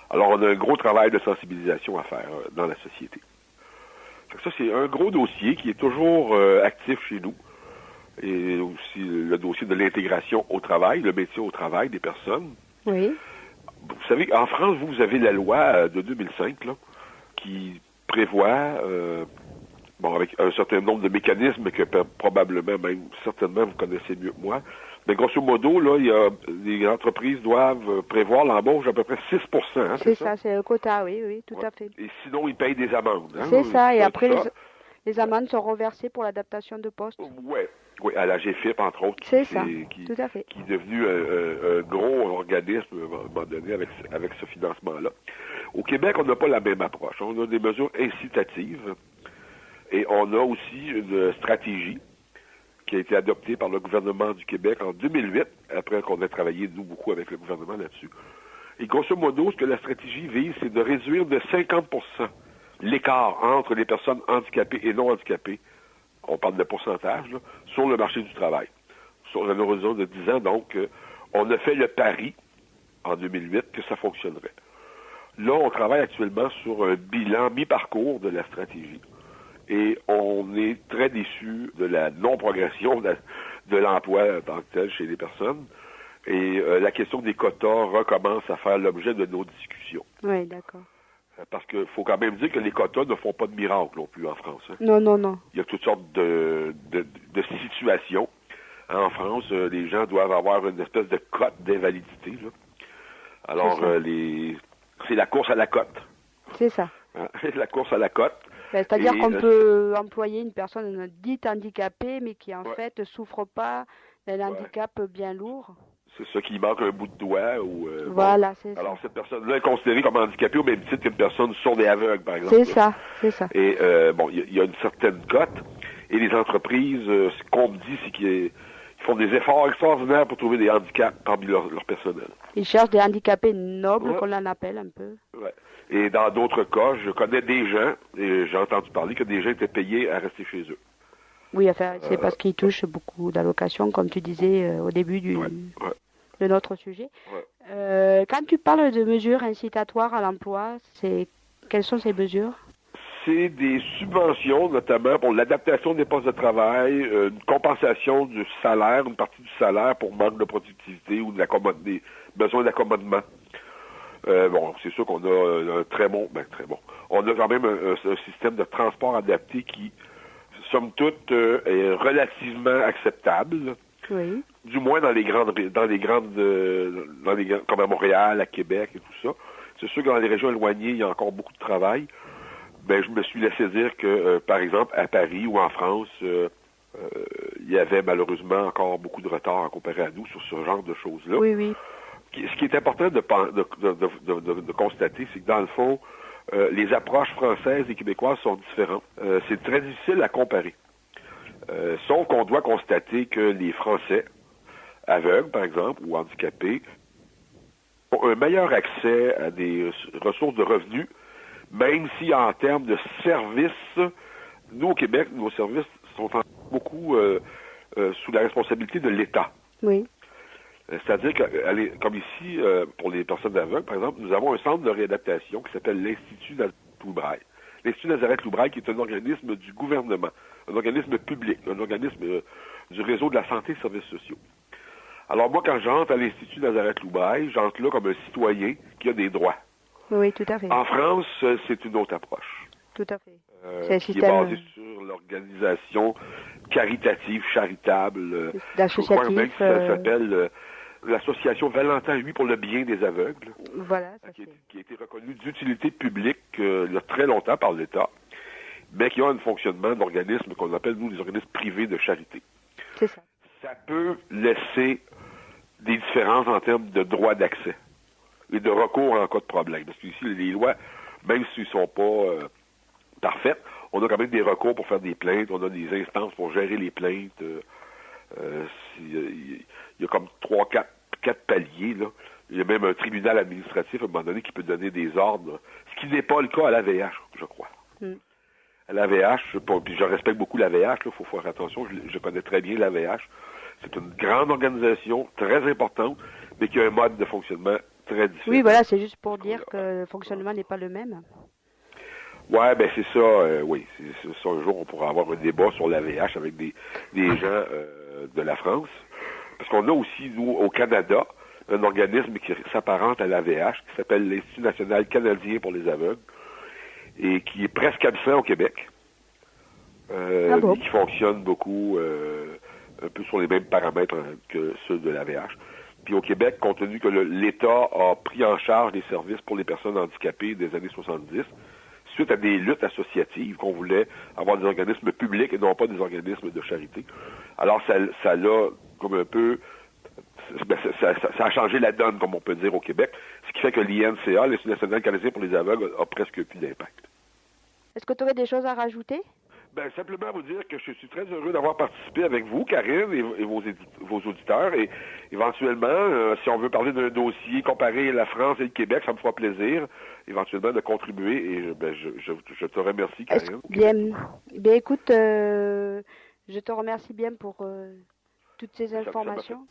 [SPEAKER 6] Alors, on a un gros travail de sensibilisation à faire dans la société. Ça, c'est un gros dossier qui est toujours actif chez nous. Et aussi le dossier de l'intégration au travail, le métier au travail des personnes.
[SPEAKER 1] Oui.
[SPEAKER 6] Vous savez, en France, vous avez la loi de 2005 là, qui prévoit, avec un certain nombre de mécanismes que probablement, même certainement, vous connaissez mieux que moi. Mais grosso modo, là, les entreprises doivent prévoir l'embauche à peu près 6 hein,
[SPEAKER 1] c'est ça, c'est un quota, oui, tout à fait.
[SPEAKER 6] Et sinon, ils payent des amendes. Hein,
[SPEAKER 1] c'est ça, et après, les amendes sont reversées pour l'adaptation de poste.
[SPEAKER 6] Oui, à la GFIP, entre autres.
[SPEAKER 1] C'est ça, tout à fait.
[SPEAKER 6] Qui est devenu un gros organisme, à un moment donné, avec ce financement-là. Au Québec, on n'a pas la même approche. On a des mesures incitatives et on a aussi une stratégie qui a été adoptée par le gouvernement du Québec en 2008, après qu'on ait travaillé, nous, beaucoup avec le gouvernement là-dessus. Et grosso modo, ce que la stratégie vise, c'est de réduire de 50% l'écart entre les personnes handicapées et non handicapées, on parle de pourcentage, là, sur le marché du travail. Sur un horizon de 10 ans, donc, on a fait le pari, en 2008, que ça fonctionnerait. Là, on travaille actuellement sur un bilan mi-parcours de la stratégie. Et on est très déçus de la non-progression de l'emploi en tant que tel chez les personnes. Et la question des quotas recommence à faire l'objet de nos discussions.
[SPEAKER 1] Oui, d'accord.
[SPEAKER 6] Parce qu'il faut quand même dire que les quotas ne font pas de miracle non plus en France. Hein.
[SPEAKER 1] Non. Il
[SPEAKER 6] y a toutes sortes de situations. En France, les gens doivent avoir une espèce de cote d'invalidité. Là. Alors, c'est la course à la cote.
[SPEAKER 1] C'est ça.
[SPEAKER 6] Hein? La course à la cote.
[SPEAKER 1] C'est-à-dire qu'on peut employer une personne dite handicapée, mais qui en fait ne souffre pas d'un handicap bien lourd.
[SPEAKER 6] C'est ça qui manque un bout de doigt. Ou,
[SPEAKER 1] voilà, c'est ça.
[SPEAKER 6] Alors, cette personne-là est considérée comme handicapée au même titre qu'une personne sourde et aveugle, par exemple.
[SPEAKER 1] C'est ça.
[SPEAKER 6] Et, il y a une certaine cote. Et les entreprises, ce qu'on me dit, c'est qu'ils font des efforts extraordinaires pour trouver des handicaps parmi leur personnel.
[SPEAKER 1] Ils cherchent des handicapés nobles, qu'on en appelle un peu.
[SPEAKER 6] Ouais. Et dans d'autres cas, je connais des gens, et j'ai entendu parler que des gens étaient payés à rester chez eux.
[SPEAKER 1] Oui, enfin, c'est parce qu'ils touchent beaucoup d'allocations, comme tu disais au début de notre sujet.
[SPEAKER 6] Ouais.
[SPEAKER 1] Quand tu parles de mesures incitatoires à l'emploi, quelles sont ces mesures?
[SPEAKER 6] c'est des subventions, notamment pour l'adaptation des postes de travail, une compensation du salaire, une partie du salaire pour manque de productivité ou des besoins d'accommodement. C'est sûr qu'on a un très bon. On a quand même un système de transport adapté qui, somme toute, est relativement acceptable.
[SPEAKER 1] Oui.
[SPEAKER 6] Du moins comme à Montréal, à Québec et tout ça. C'est sûr que dans les régions éloignées, il y a encore beaucoup de travail. Je me suis laissé dire que, par exemple, à Paris ou en France, il y avait malheureusement encore beaucoup de retard comparé à nous sur ce genre de choses-là.
[SPEAKER 1] Oui, oui.
[SPEAKER 6] Ce qui est important de constater, c'est que dans le fond, les approches françaises et québécoises sont différentes. C'est très difficile à comparer. Sauf qu'on doit constater que les Français, aveugles par exemple, ou handicapés, ont un meilleur accès à des ressources de revenus, même si en termes de services, nous au Québec, nos services sont beaucoup sous la responsabilité de l'État.
[SPEAKER 1] Oui.
[SPEAKER 6] C'est-à-dire que, comme ici, pour les personnes aveugles, par exemple, nous avons un centre de réadaptation qui s'appelle l'Institut Nazareth-Loubraille. L'Institut Nazareth-Loubraille qui est un organisme du gouvernement, un organisme public, un organisme du réseau de la santé et services sociaux. Alors moi, quand j'entre à l'Institut Nazareth-Loubraille, j'entre là comme un citoyen qui a des droits.
[SPEAKER 1] Oui, tout à fait.
[SPEAKER 6] En France, c'est une autre approche.
[SPEAKER 1] Tout à fait.
[SPEAKER 6] C'est un système qui est basé sur l'organisation caritative, charitable.
[SPEAKER 1] D'associatif.
[SPEAKER 6] Ça s'appelle l'association Valentin Huy pour le bien des aveugles.
[SPEAKER 1] Voilà.
[SPEAKER 6] Qui a été reconnue d'utilité publique il y a très longtemps par l'État, mais qui a un fonctionnement d'organismes qu'on appelle, nous, des organismes privés de charité.
[SPEAKER 1] C'est ça.
[SPEAKER 6] Ça peut laisser des différences en termes de droit d'accès et de recours en cas de problème. Parce que ici, les lois, même s'ils ne sont pas parfaites, on a quand même des recours pour faire des plaintes, on a des instances pour gérer les plaintes. Il y a comme 4 paliers, là. Il y a même un tribunal administratif, à un moment donné, qui peut donner des ordres, ce qui n'est pas le cas à l'AVH, je crois. À l'AVH, puis je respecte beaucoup l'AVH, il faut faire attention, je connais très bien l'AVH. C'est une grande organisation, très importante, mais qui a un mode de fonctionnement très différent.
[SPEAKER 1] Oui, voilà, c'est juste pour dire que le fonctionnement n'est pas le même.
[SPEAKER 6] Ouais, c'est ça, oui. C'est ça, un jour, on pourra avoir un débat sur l'AVH avec des gens de la France. Parce qu'on a aussi, nous, au Canada, un organisme qui s'apparente à l'AVH, qui s'appelle l'Institut national canadien pour les aveugles, et qui est presque absent au Québec, et qui fonctionne beaucoup, un peu sur les mêmes paramètres que ceux de l'AVH. Puis au Québec, compte tenu que l'État a pris en charge les services pour les personnes handicapées des années 70, suite à des luttes associatives qu'on voulait avoir des organismes publics et non pas des organismes de charité. Alors ça l'a comme un peu... Ça a changé la donne, comme on peut dire, au Québec, ce qui fait que l'INCA, l'Institut national canadien pour les aveugles, a presque plus d'impact.
[SPEAKER 1] Est-ce que tu aurais des choses à rajouter?
[SPEAKER 6] Simplement vous dire que je suis très heureux d'avoir participé avec vous, Karine, et vos auditeurs, et éventuellement, si on veut parler d'un dossier comparé la France et le Québec, ça me fera plaisir, éventuellement, de contribuer, et je te remercie, Karine.
[SPEAKER 1] Bien, écoute, je te remercie bien pour toutes ces informations.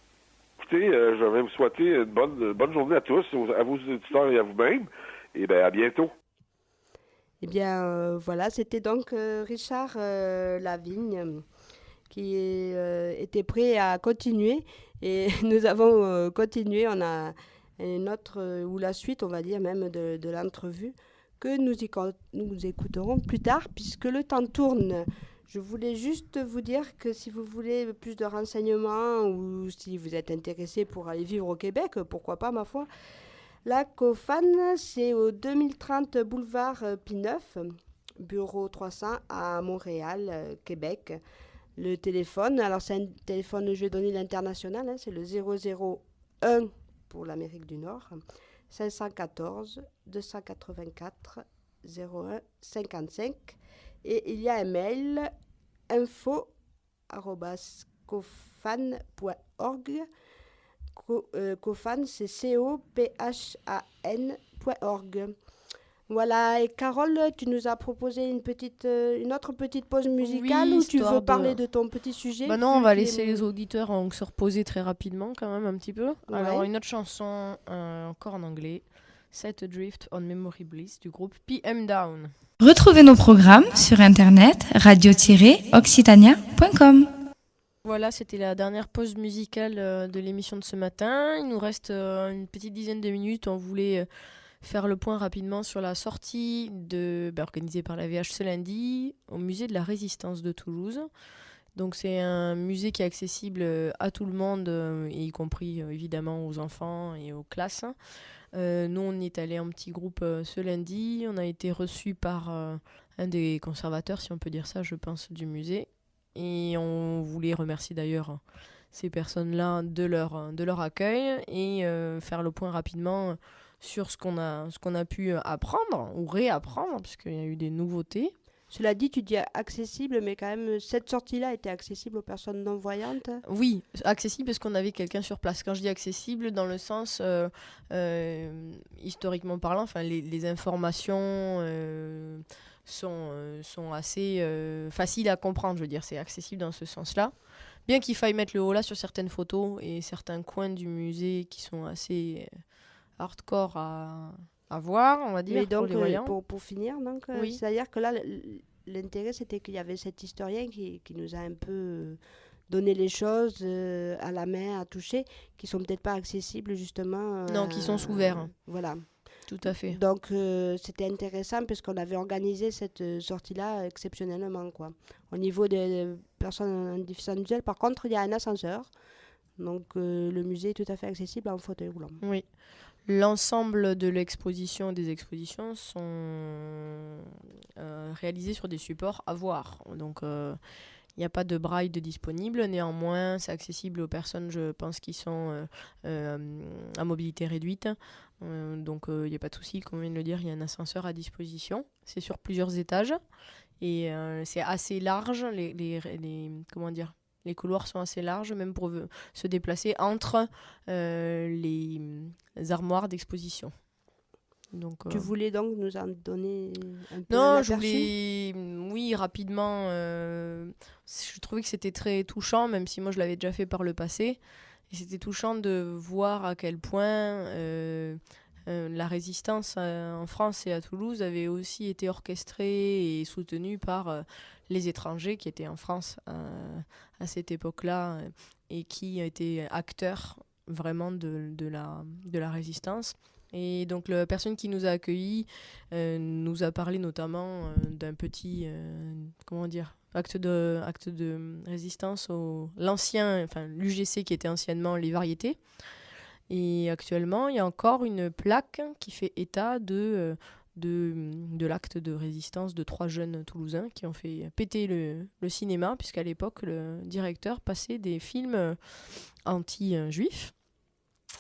[SPEAKER 6] Écoutez, je vais vous souhaiter une bonne journée à tous, à vos auditeurs et à vous-même, et à bientôt.
[SPEAKER 1] Eh bien, voilà, c'était donc Richard Lavigne qui était prêt à continuer. Et nous avons continué. On a une autre, ou la suite, on va dire même, de l'entrevue que nous écouterons plus tard, puisque le temps tourne. Je voulais juste vous dire que si vous voulez plus de renseignements ou si vous êtes intéressé pour aller vivre au Québec, pourquoi pas, ma foi, la COFAN, c'est au 2030 boulevard P9, bureau 300 à Montréal, Québec. Le téléphone, alors c'est un téléphone, je vais donner l'international, c'est le 001 pour l'Amérique du Nord, 514 284 01 55. Et il y a un mail info@cofan.org. Cofan, c'est COPHAN.org. Voilà, et Carole, tu nous as proposé une autre petite pause musicale, ou tu veux parler de ton petit sujet?
[SPEAKER 2] Non, on va laisser les auditeurs se reposer très rapidement quand même un petit peu.
[SPEAKER 1] Ouais.
[SPEAKER 2] Alors une autre chanson, encore en anglais, Set Adrift on Memory Bliss du groupe PM Down.
[SPEAKER 7] Retrouvez nos programmes sur internet radio-occitania.com.
[SPEAKER 2] Voilà, c'était la dernière pause musicale de l'émission de ce matin. Il nous reste une petite dizaine de minutes. On voulait faire le point rapidement sur la sortie organisée par la VH ce lundi au musée de la Résistance de Toulouse. Donc c'est un musée qui est accessible à tout le monde, y compris évidemment aux enfants et aux classes. Nous, on est allés en petit groupe ce lundi. On a été reçus par un des conservateurs, si on peut dire ça, je pense, du musée. Et on voulait remercier d'ailleurs ces personnes-là de leur accueil et faire le point rapidement sur ce qu'on a pu apprendre ou réapprendre, parce qu'il y a eu des nouveautés.
[SPEAKER 1] Cela dit, tu dis accessible, mais quand même, cette sortie-là était accessible aux personnes non-voyantes?
[SPEAKER 2] Oui, accessible parce qu'on avait quelqu'un sur place. Quand je dis accessible, dans le sens historiquement parlant, les informations sont assez faciles à comprendre, je veux dire, c'est accessible dans ce sens-là. Bien qu'il faille mettre le haut là sur certaines photos et certains coins du musée qui sont assez hardcore à voir, on va dire.
[SPEAKER 1] Mais donc,
[SPEAKER 2] pour les voyants.
[SPEAKER 1] Pour finir, donc,
[SPEAKER 2] Oui.
[SPEAKER 1] c'est-à-dire que là, l'intérêt, c'était qu'il y avait cet historien qui nous a un peu donné les choses à la main, à toucher, qui sont peut-être pas accessibles, justement.
[SPEAKER 2] Non, qui sont sous verre.
[SPEAKER 1] Voilà.
[SPEAKER 2] Tout à fait.
[SPEAKER 1] Donc, c'était intéressant parce qu'on avait organisé cette sortie-là exceptionnellement, quoi. Au niveau des personnes en déficience visuelle, par contre, il y a un ascenseur. Donc, le musée est tout à fait accessible en fauteuil roulant.
[SPEAKER 2] Oui. L'ensemble de l'exposition des expositions sont réalisées sur des supports à voir. Donc, il n'y a pas de braille de disponible. Néanmoins, c'est accessible aux personnes, je pense, qui sont à mobilité réduite. Donc, il n'y a pas de souci. Comme on vient de le dire, il y a un ascenseur à disposition. C'est sur plusieurs étages. Et c'est assez large. Comment dire ? Les couloirs sont assez larges, même pour se déplacer entre les armoires d'exposition. Donc,
[SPEAKER 1] Tu voulais donc nous en donner un peu
[SPEAKER 2] non,
[SPEAKER 1] un
[SPEAKER 2] je
[SPEAKER 1] aperçu?
[SPEAKER 2] voulais, oui, rapidement. Je trouvais que c'était très touchant, même si moi je l'avais déjà fait par le passé. Et c'était touchant de voir à quel point la résistance en France et à Toulouse avait aussi été orchestrée et soutenue par les étrangers qui étaient en France à cette époque-là et qui étaient acteurs vraiment de la résistance. Et donc la personne qui nous a accueillis nous a parlé notamment d'un petit acte de résistance l'UGC qui était anciennement les Variétés. Et actuellement, il y a encore une plaque qui fait état de l'acte de résistance de 3 jeunes Toulousains qui ont fait péter le cinéma, puisqu'à l'époque, le directeur passait des films anti-juifs.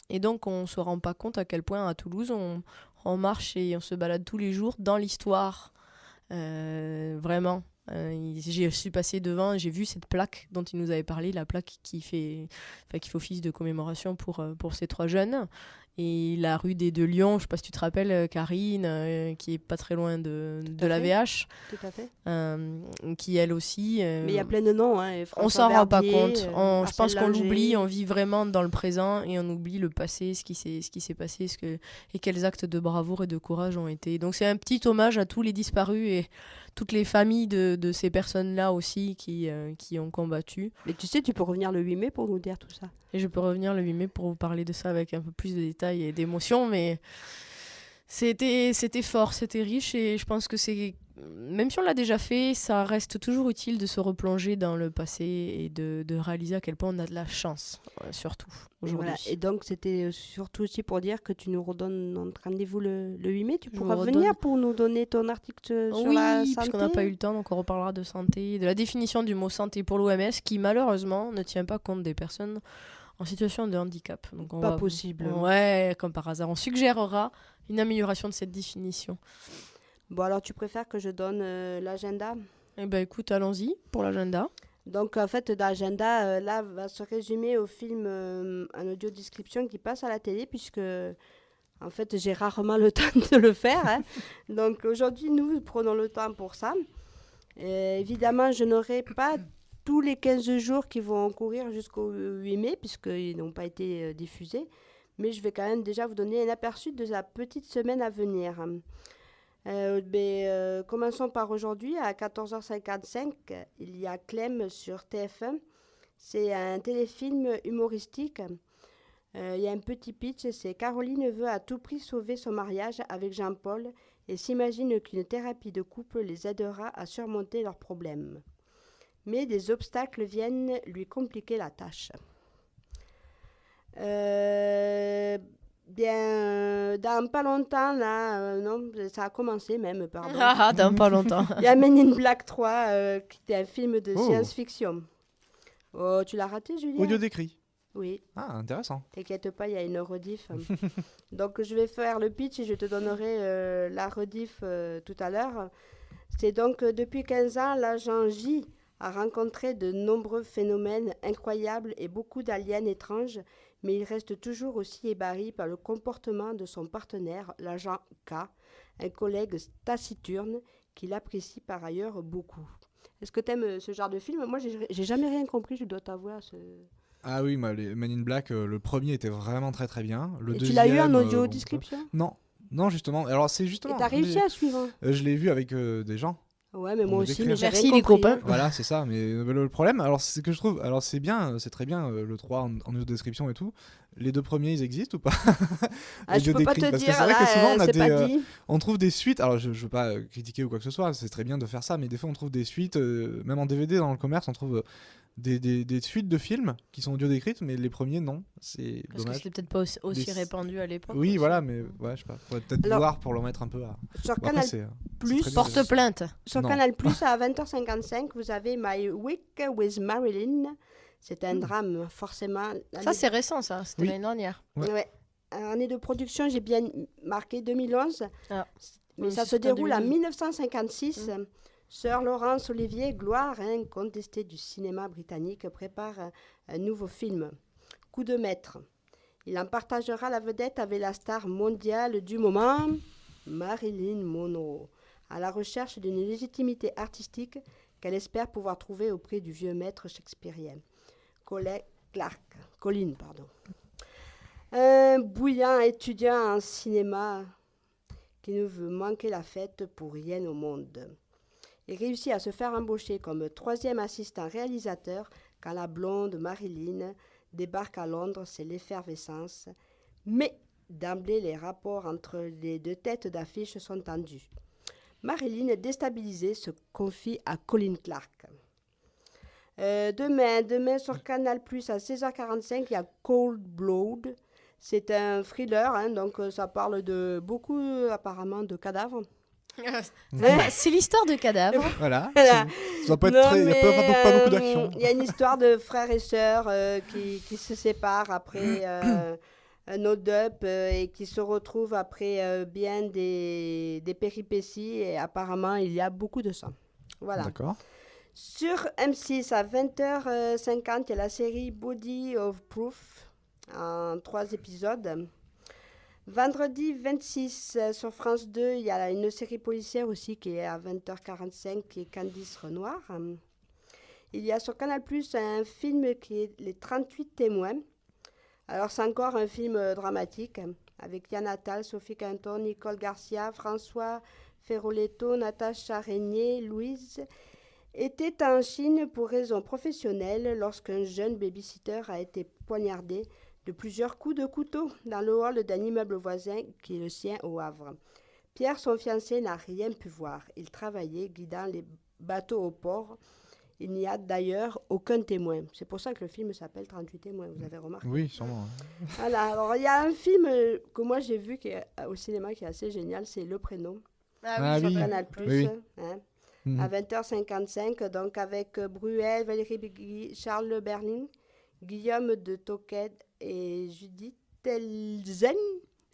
[SPEAKER 2] Et donc, on ne se rend pas compte à quel point, à Toulouse, on marche et on se balade tous les jours dans l'histoire. Vraiment. Je suis passée devant, j'ai vu cette plaque dont il nous avait parlé, la plaque qui fait office de commémoration pour ces 3 jeunes. Et la rue des Deux Lions, je ne sais pas si tu te rappelles, Karine, qui est pas très loin de la VH.
[SPEAKER 1] Tout à fait.
[SPEAKER 2] Qui elle aussi...
[SPEAKER 1] Mais il y a plein de noms. Hein,
[SPEAKER 2] on s'en rend pas
[SPEAKER 1] Verbier,
[SPEAKER 2] compte. Je pense qu'on
[SPEAKER 1] Langer.
[SPEAKER 2] l'oublie, on vit vraiment dans le présent et on oublie le passé, ce qui s'est passé et quels actes de bravoure et de courage ont été. Donc c'est un petit hommage à tous les disparus et toutes les familles de ces personnes-là aussi qui ont combattu.
[SPEAKER 1] Mais tu sais, tu peux revenir le 8 mai pour nous dire tout ça.
[SPEAKER 2] Et je peux revenir le 8 mai pour vous parler de ça avec un peu plus de détails et d'émotion, mais c'était fort, c'était riche et je pense que même si on l'a déjà fait, ça reste toujours utile de se replonger dans le passé et de réaliser à quel point on a de la chance, surtout aujourd'hui.
[SPEAKER 1] Voilà. Et donc, c'était surtout aussi pour dire que tu nous redonnes notre rendez-vous le 8 mai. Tu
[SPEAKER 2] Je
[SPEAKER 1] pourras
[SPEAKER 2] vous
[SPEAKER 1] venir
[SPEAKER 2] redonne.
[SPEAKER 1] pour nous donner ton article sur
[SPEAKER 2] Oui,
[SPEAKER 1] la santé.
[SPEAKER 2] puisqu'on n'a pas eu le temps, donc on reparlera de santé, de la définition du mot santé pour l'OMS, qui malheureusement ne tient pas compte des personnes en situation de handicap. Donc
[SPEAKER 1] Pas possible.
[SPEAKER 2] Ouais, comme par hasard. On suggérera une amélioration de cette définition.
[SPEAKER 1] Bon, alors tu préfères que je donne l'agenda?
[SPEAKER 2] Eh ben écoute, allons-y pour l'agenda.
[SPEAKER 1] Donc, en fait, l'agenda, là, va se résumer au film en audio-description qui passe à la télé, puisque, en fait, j'ai rarement le temps de le faire. Hein. Donc, aujourd'hui, nous prenons le temps pour ça. Évidemment, je n'aurai pas tous les 15 jours qui vont courir jusqu'au 8 mai, puisqu'ils n'ont pas été diffusés. mais je vais quand même déjà vous donner un aperçu de la petite semaine à venir. Commençons par aujourd'hui, à 14h55, il y a Clem sur TF1. C'est un téléfilm humoristique. Il y a un petit pitch, c'est Caroline veut à tout prix sauver son mariage avec Jean-Paul et s'imagine qu'une thérapie de couple les aidera à surmonter leurs problèmes. Mais des obstacles viennent lui compliquer la tâche. Dans pas longtemps, là, non, ça a commencé même, pardon.
[SPEAKER 2] Dans pas longtemps.
[SPEAKER 1] Il y a Men in Black 3, qui est un film de science-fiction. Oh, tu l'as raté, Julien?
[SPEAKER 3] Audio décrit.
[SPEAKER 1] Oui.
[SPEAKER 3] Ah, intéressant.
[SPEAKER 1] T'inquiète pas, il y a une rediff. Donc, je vais faire le pitch et je te donnerai la rediff tout à l'heure. C'est donc, depuis 15 ans, l'agent J a rencontré de nombreux phénomènes incroyables et beaucoup d'aliens étranges, mais il reste toujours aussi ébahi par le comportement de son partenaire, l'agent K, un collègue taciturne qu'il apprécie par ailleurs beaucoup. Est-ce que tu aimes ce genre de film? Moi, j'ai jamais rien compris, je dois t'avouer.
[SPEAKER 3] Ah oui, les Men in Black, le premier était vraiment très très bien. Le
[SPEAKER 1] Et
[SPEAKER 3] deuxième,
[SPEAKER 1] tu l'as eu en audio description?
[SPEAKER 3] Non, justement. Alors c'est justement.
[SPEAKER 1] Et t'as réussi à suivre?
[SPEAKER 3] Je l'ai vu avec des gens.
[SPEAKER 1] Ouais, mais moi aussi,
[SPEAKER 3] décrire.
[SPEAKER 1] mais j'ai
[SPEAKER 2] Merci
[SPEAKER 1] rien
[SPEAKER 2] les
[SPEAKER 1] compris.
[SPEAKER 2] copains.
[SPEAKER 3] Voilà, c'est ça. Mais le problème, alors c'est que je trouve, alors c'est bien, c'est très bien le 3 en audio description et tout. Les deux premiers, ils existent ou pas?
[SPEAKER 1] Je peux pas te
[SPEAKER 3] parce que
[SPEAKER 1] dire,
[SPEAKER 3] c'est vrai que souvent
[SPEAKER 1] là,
[SPEAKER 3] on trouve des suites. Alors je veux pas critiquer ou quoi que ce soit, c'est très bien de faire ça, mais des fois on trouve des suites, même en DVD dans le commerce, on trouve des suites de films qui sont audio décrites, mais les premiers non, c'est
[SPEAKER 2] Parce que
[SPEAKER 3] dommage.
[SPEAKER 2] c'était peut-être pas aussi répandu à l'époque.
[SPEAKER 3] Oui,
[SPEAKER 2] aussi.
[SPEAKER 3] voilà, mais ouais, je sais pas. Faudrait peut-être
[SPEAKER 1] Alors,
[SPEAKER 3] voir pour le mettre un peu à.
[SPEAKER 1] Sur
[SPEAKER 3] Bon, après,
[SPEAKER 1] Canal
[SPEAKER 3] c'est
[SPEAKER 1] Plus,
[SPEAKER 3] très bien.
[SPEAKER 2] Porte plainte.
[SPEAKER 1] Sur
[SPEAKER 3] Non.
[SPEAKER 1] Canal Plus à 20h55, vous avez My Week with Marilyn. C'est un drame, forcément.
[SPEAKER 2] Ça, c'est récent, ça. C'était
[SPEAKER 3] Oui.
[SPEAKER 2] l'année dernière.
[SPEAKER 3] Ouais.
[SPEAKER 1] Ouais. Année de production, j'ai bien marqué 2011.
[SPEAKER 2] Ah.
[SPEAKER 1] Mais
[SPEAKER 2] Oui,
[SPEAKER 1] ça
[SPEAKER 2] c'est
[SPEAKER 1] se
[SPEAKER 2] en
[SPEAKER 1] déroule en
[SPEAKER 2] 2012.
[SPEAKER 1] 1956. Sir Laurence Olivier, gloire incontestée du cinéma britannique, prépare un nouveau film, Coup de maître. Il en partagera la vedette avec la star mondiale du moment, Marilyn Monroe, à la recherche d'une légitimité artistique qu'elle espère pouvoir trouver auprès du vieux maître shakespearien, Colin Clark. Un bouillant étudiant en cinéma qui ne veut manquer la fête pour rien au monde. Il réussit à se faire embaucher comme troisième assistant réalisateur quand la blonde Marilyn débarque à Londres, c'est l'effervescence. Mais d'emblée, les rapports entre les deux têtes d'affiche sont tendus. Marilyn, déstabilisée, se confie à Colin Clark. Demain sur Canal+, à 16h45, il y a Cold Blood. C'est un thriller, donc ça parle de beaucoup, apparemment, de cadavres.
[SPEAKER 2] C'est l'histoire de cadavres.
[SPEAKER 3] Voilà.
[SPEAKER 1] Voilà.
[SPEAKER 3] Ça doit pas être très. Il n'y a pas beaucoup d'action.
[SPEAKER 1] Il y a une histoire de frères et sœurs qui se séparent après un hold-up et qui se retrouvent après bien des péripéties. Et apparemment, il y a beaucoup de sang. Voilà.
[SPEAKER 3] D'accord.
[SPEAKER 1] Sur M6, à 20h50, il y a la série Body of Proof en 3 épisodes. Vendredi 26 sur France 2, il y a une série policière aussi qui est à 20h45, qui est Candice Renoir. Il y a sur Canal+, un film qui est Les 38 témoins. Alors c'est encore un film dramatique avec Yann Attal, Sophie Quinton, Nicole Garcia, François Ferroletto, Natacha Régnier, Louise était en Chine pour raisons professionnelles lorsqu'un jeune babysitter a été poignardé de plusieurs coups de couteau dans le hall d'un immeuble voisin qui est le sien au Havre. Pierre, son fiancé, n'a rien pu voir. Il travaillait guidant les bateaux au port. Il n'y a d'ailleurs aucun témoin. C'est pour ça que le film s'appelle 38 témoins, vous avez remarqué?
[SPEAKER 3] Oui, sûrement.
[SPEAKER 1] Voilà, alors il y a un film que moi j'ai vu qui est, au cinéma qui est assez génial, c'est Le Prénom.
[SPEAKER 3] Ah
[SPEAKER 1] Sur
[SPEAKER 3] oui.
[SPEAKER 1] Canal+,
[SPEAKER 3] Oui.
[SPEAKER 1] hein,
[SPEAKER 3] Mhm.
[SPEAKER 1] à 20h55, donc avec Bruel, Valérie Bigui, Charles Berling, Guillaume de Toquet et Judith Elzen.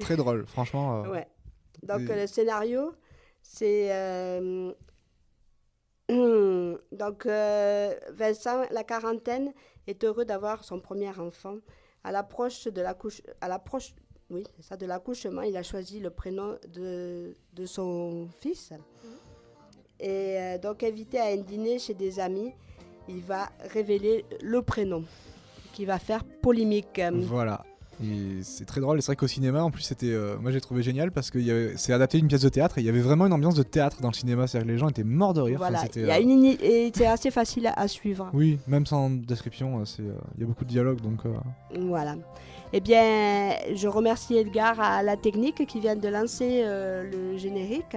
[SPEAKER 3] Très drôle, franchement.
[SPEAKER 1] Ouais. Donc
[SPEAKER 3] et-
[SPEAKER 1] le scénario, c'est donc Vincent, la quarantaine, est heureux d'avoir son premier enfant. À l'approche de l'accouchement, il a choisi le prénom de son fils. Et donc invité à un dîner chez des amis, il va révéler le prénom qui va faire polémique.
[SPEAKER 3] Voilà. Et c'est très drôle. Et c'est vrai qu'au cinéma, en plus, c'était, moi j'ai trouvé génial parce que c'est adapté d'une pièce de théâtre et il y avait vraiment une ambiance de théâtre dans le cinéma. C'est-à-dire que les gens étaient morts de rire.
[SPEAKER 1] Voilà,
[SPEAKER 3] Enfin, c'était,
[SPEAKER 1] il y a et c'est assez facile à suivre.
[SPEAKER 3] Oui, même sans description, il y a beaucoup de dialogue. Donc,
[SPEAKER 1] Voilà. Eh bien, je remercie Edgar à la technique qui vient de lancer le générique.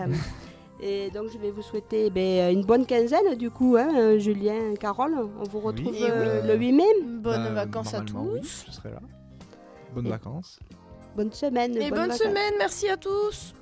[SPEAKER 1] Et donc, je vais vous souhaiter une bonne quinzaine, du coup, hein, Julien, Carole. On vous retrouve le 8 mai.
[SPEAKER 2] Bonnes vacances à
[SPEAKER 3] normalement,
[SPEAKER 2] tous.
[SPEAKER 3] Oui, je serai là. Bonnes vacances.
[SPEAKER 1] Bonne semaine.
[SPEAKER 2] Et bonne
[SPEAKER 1] vacances.
[SPEAKER 2] semaine, merci à tous.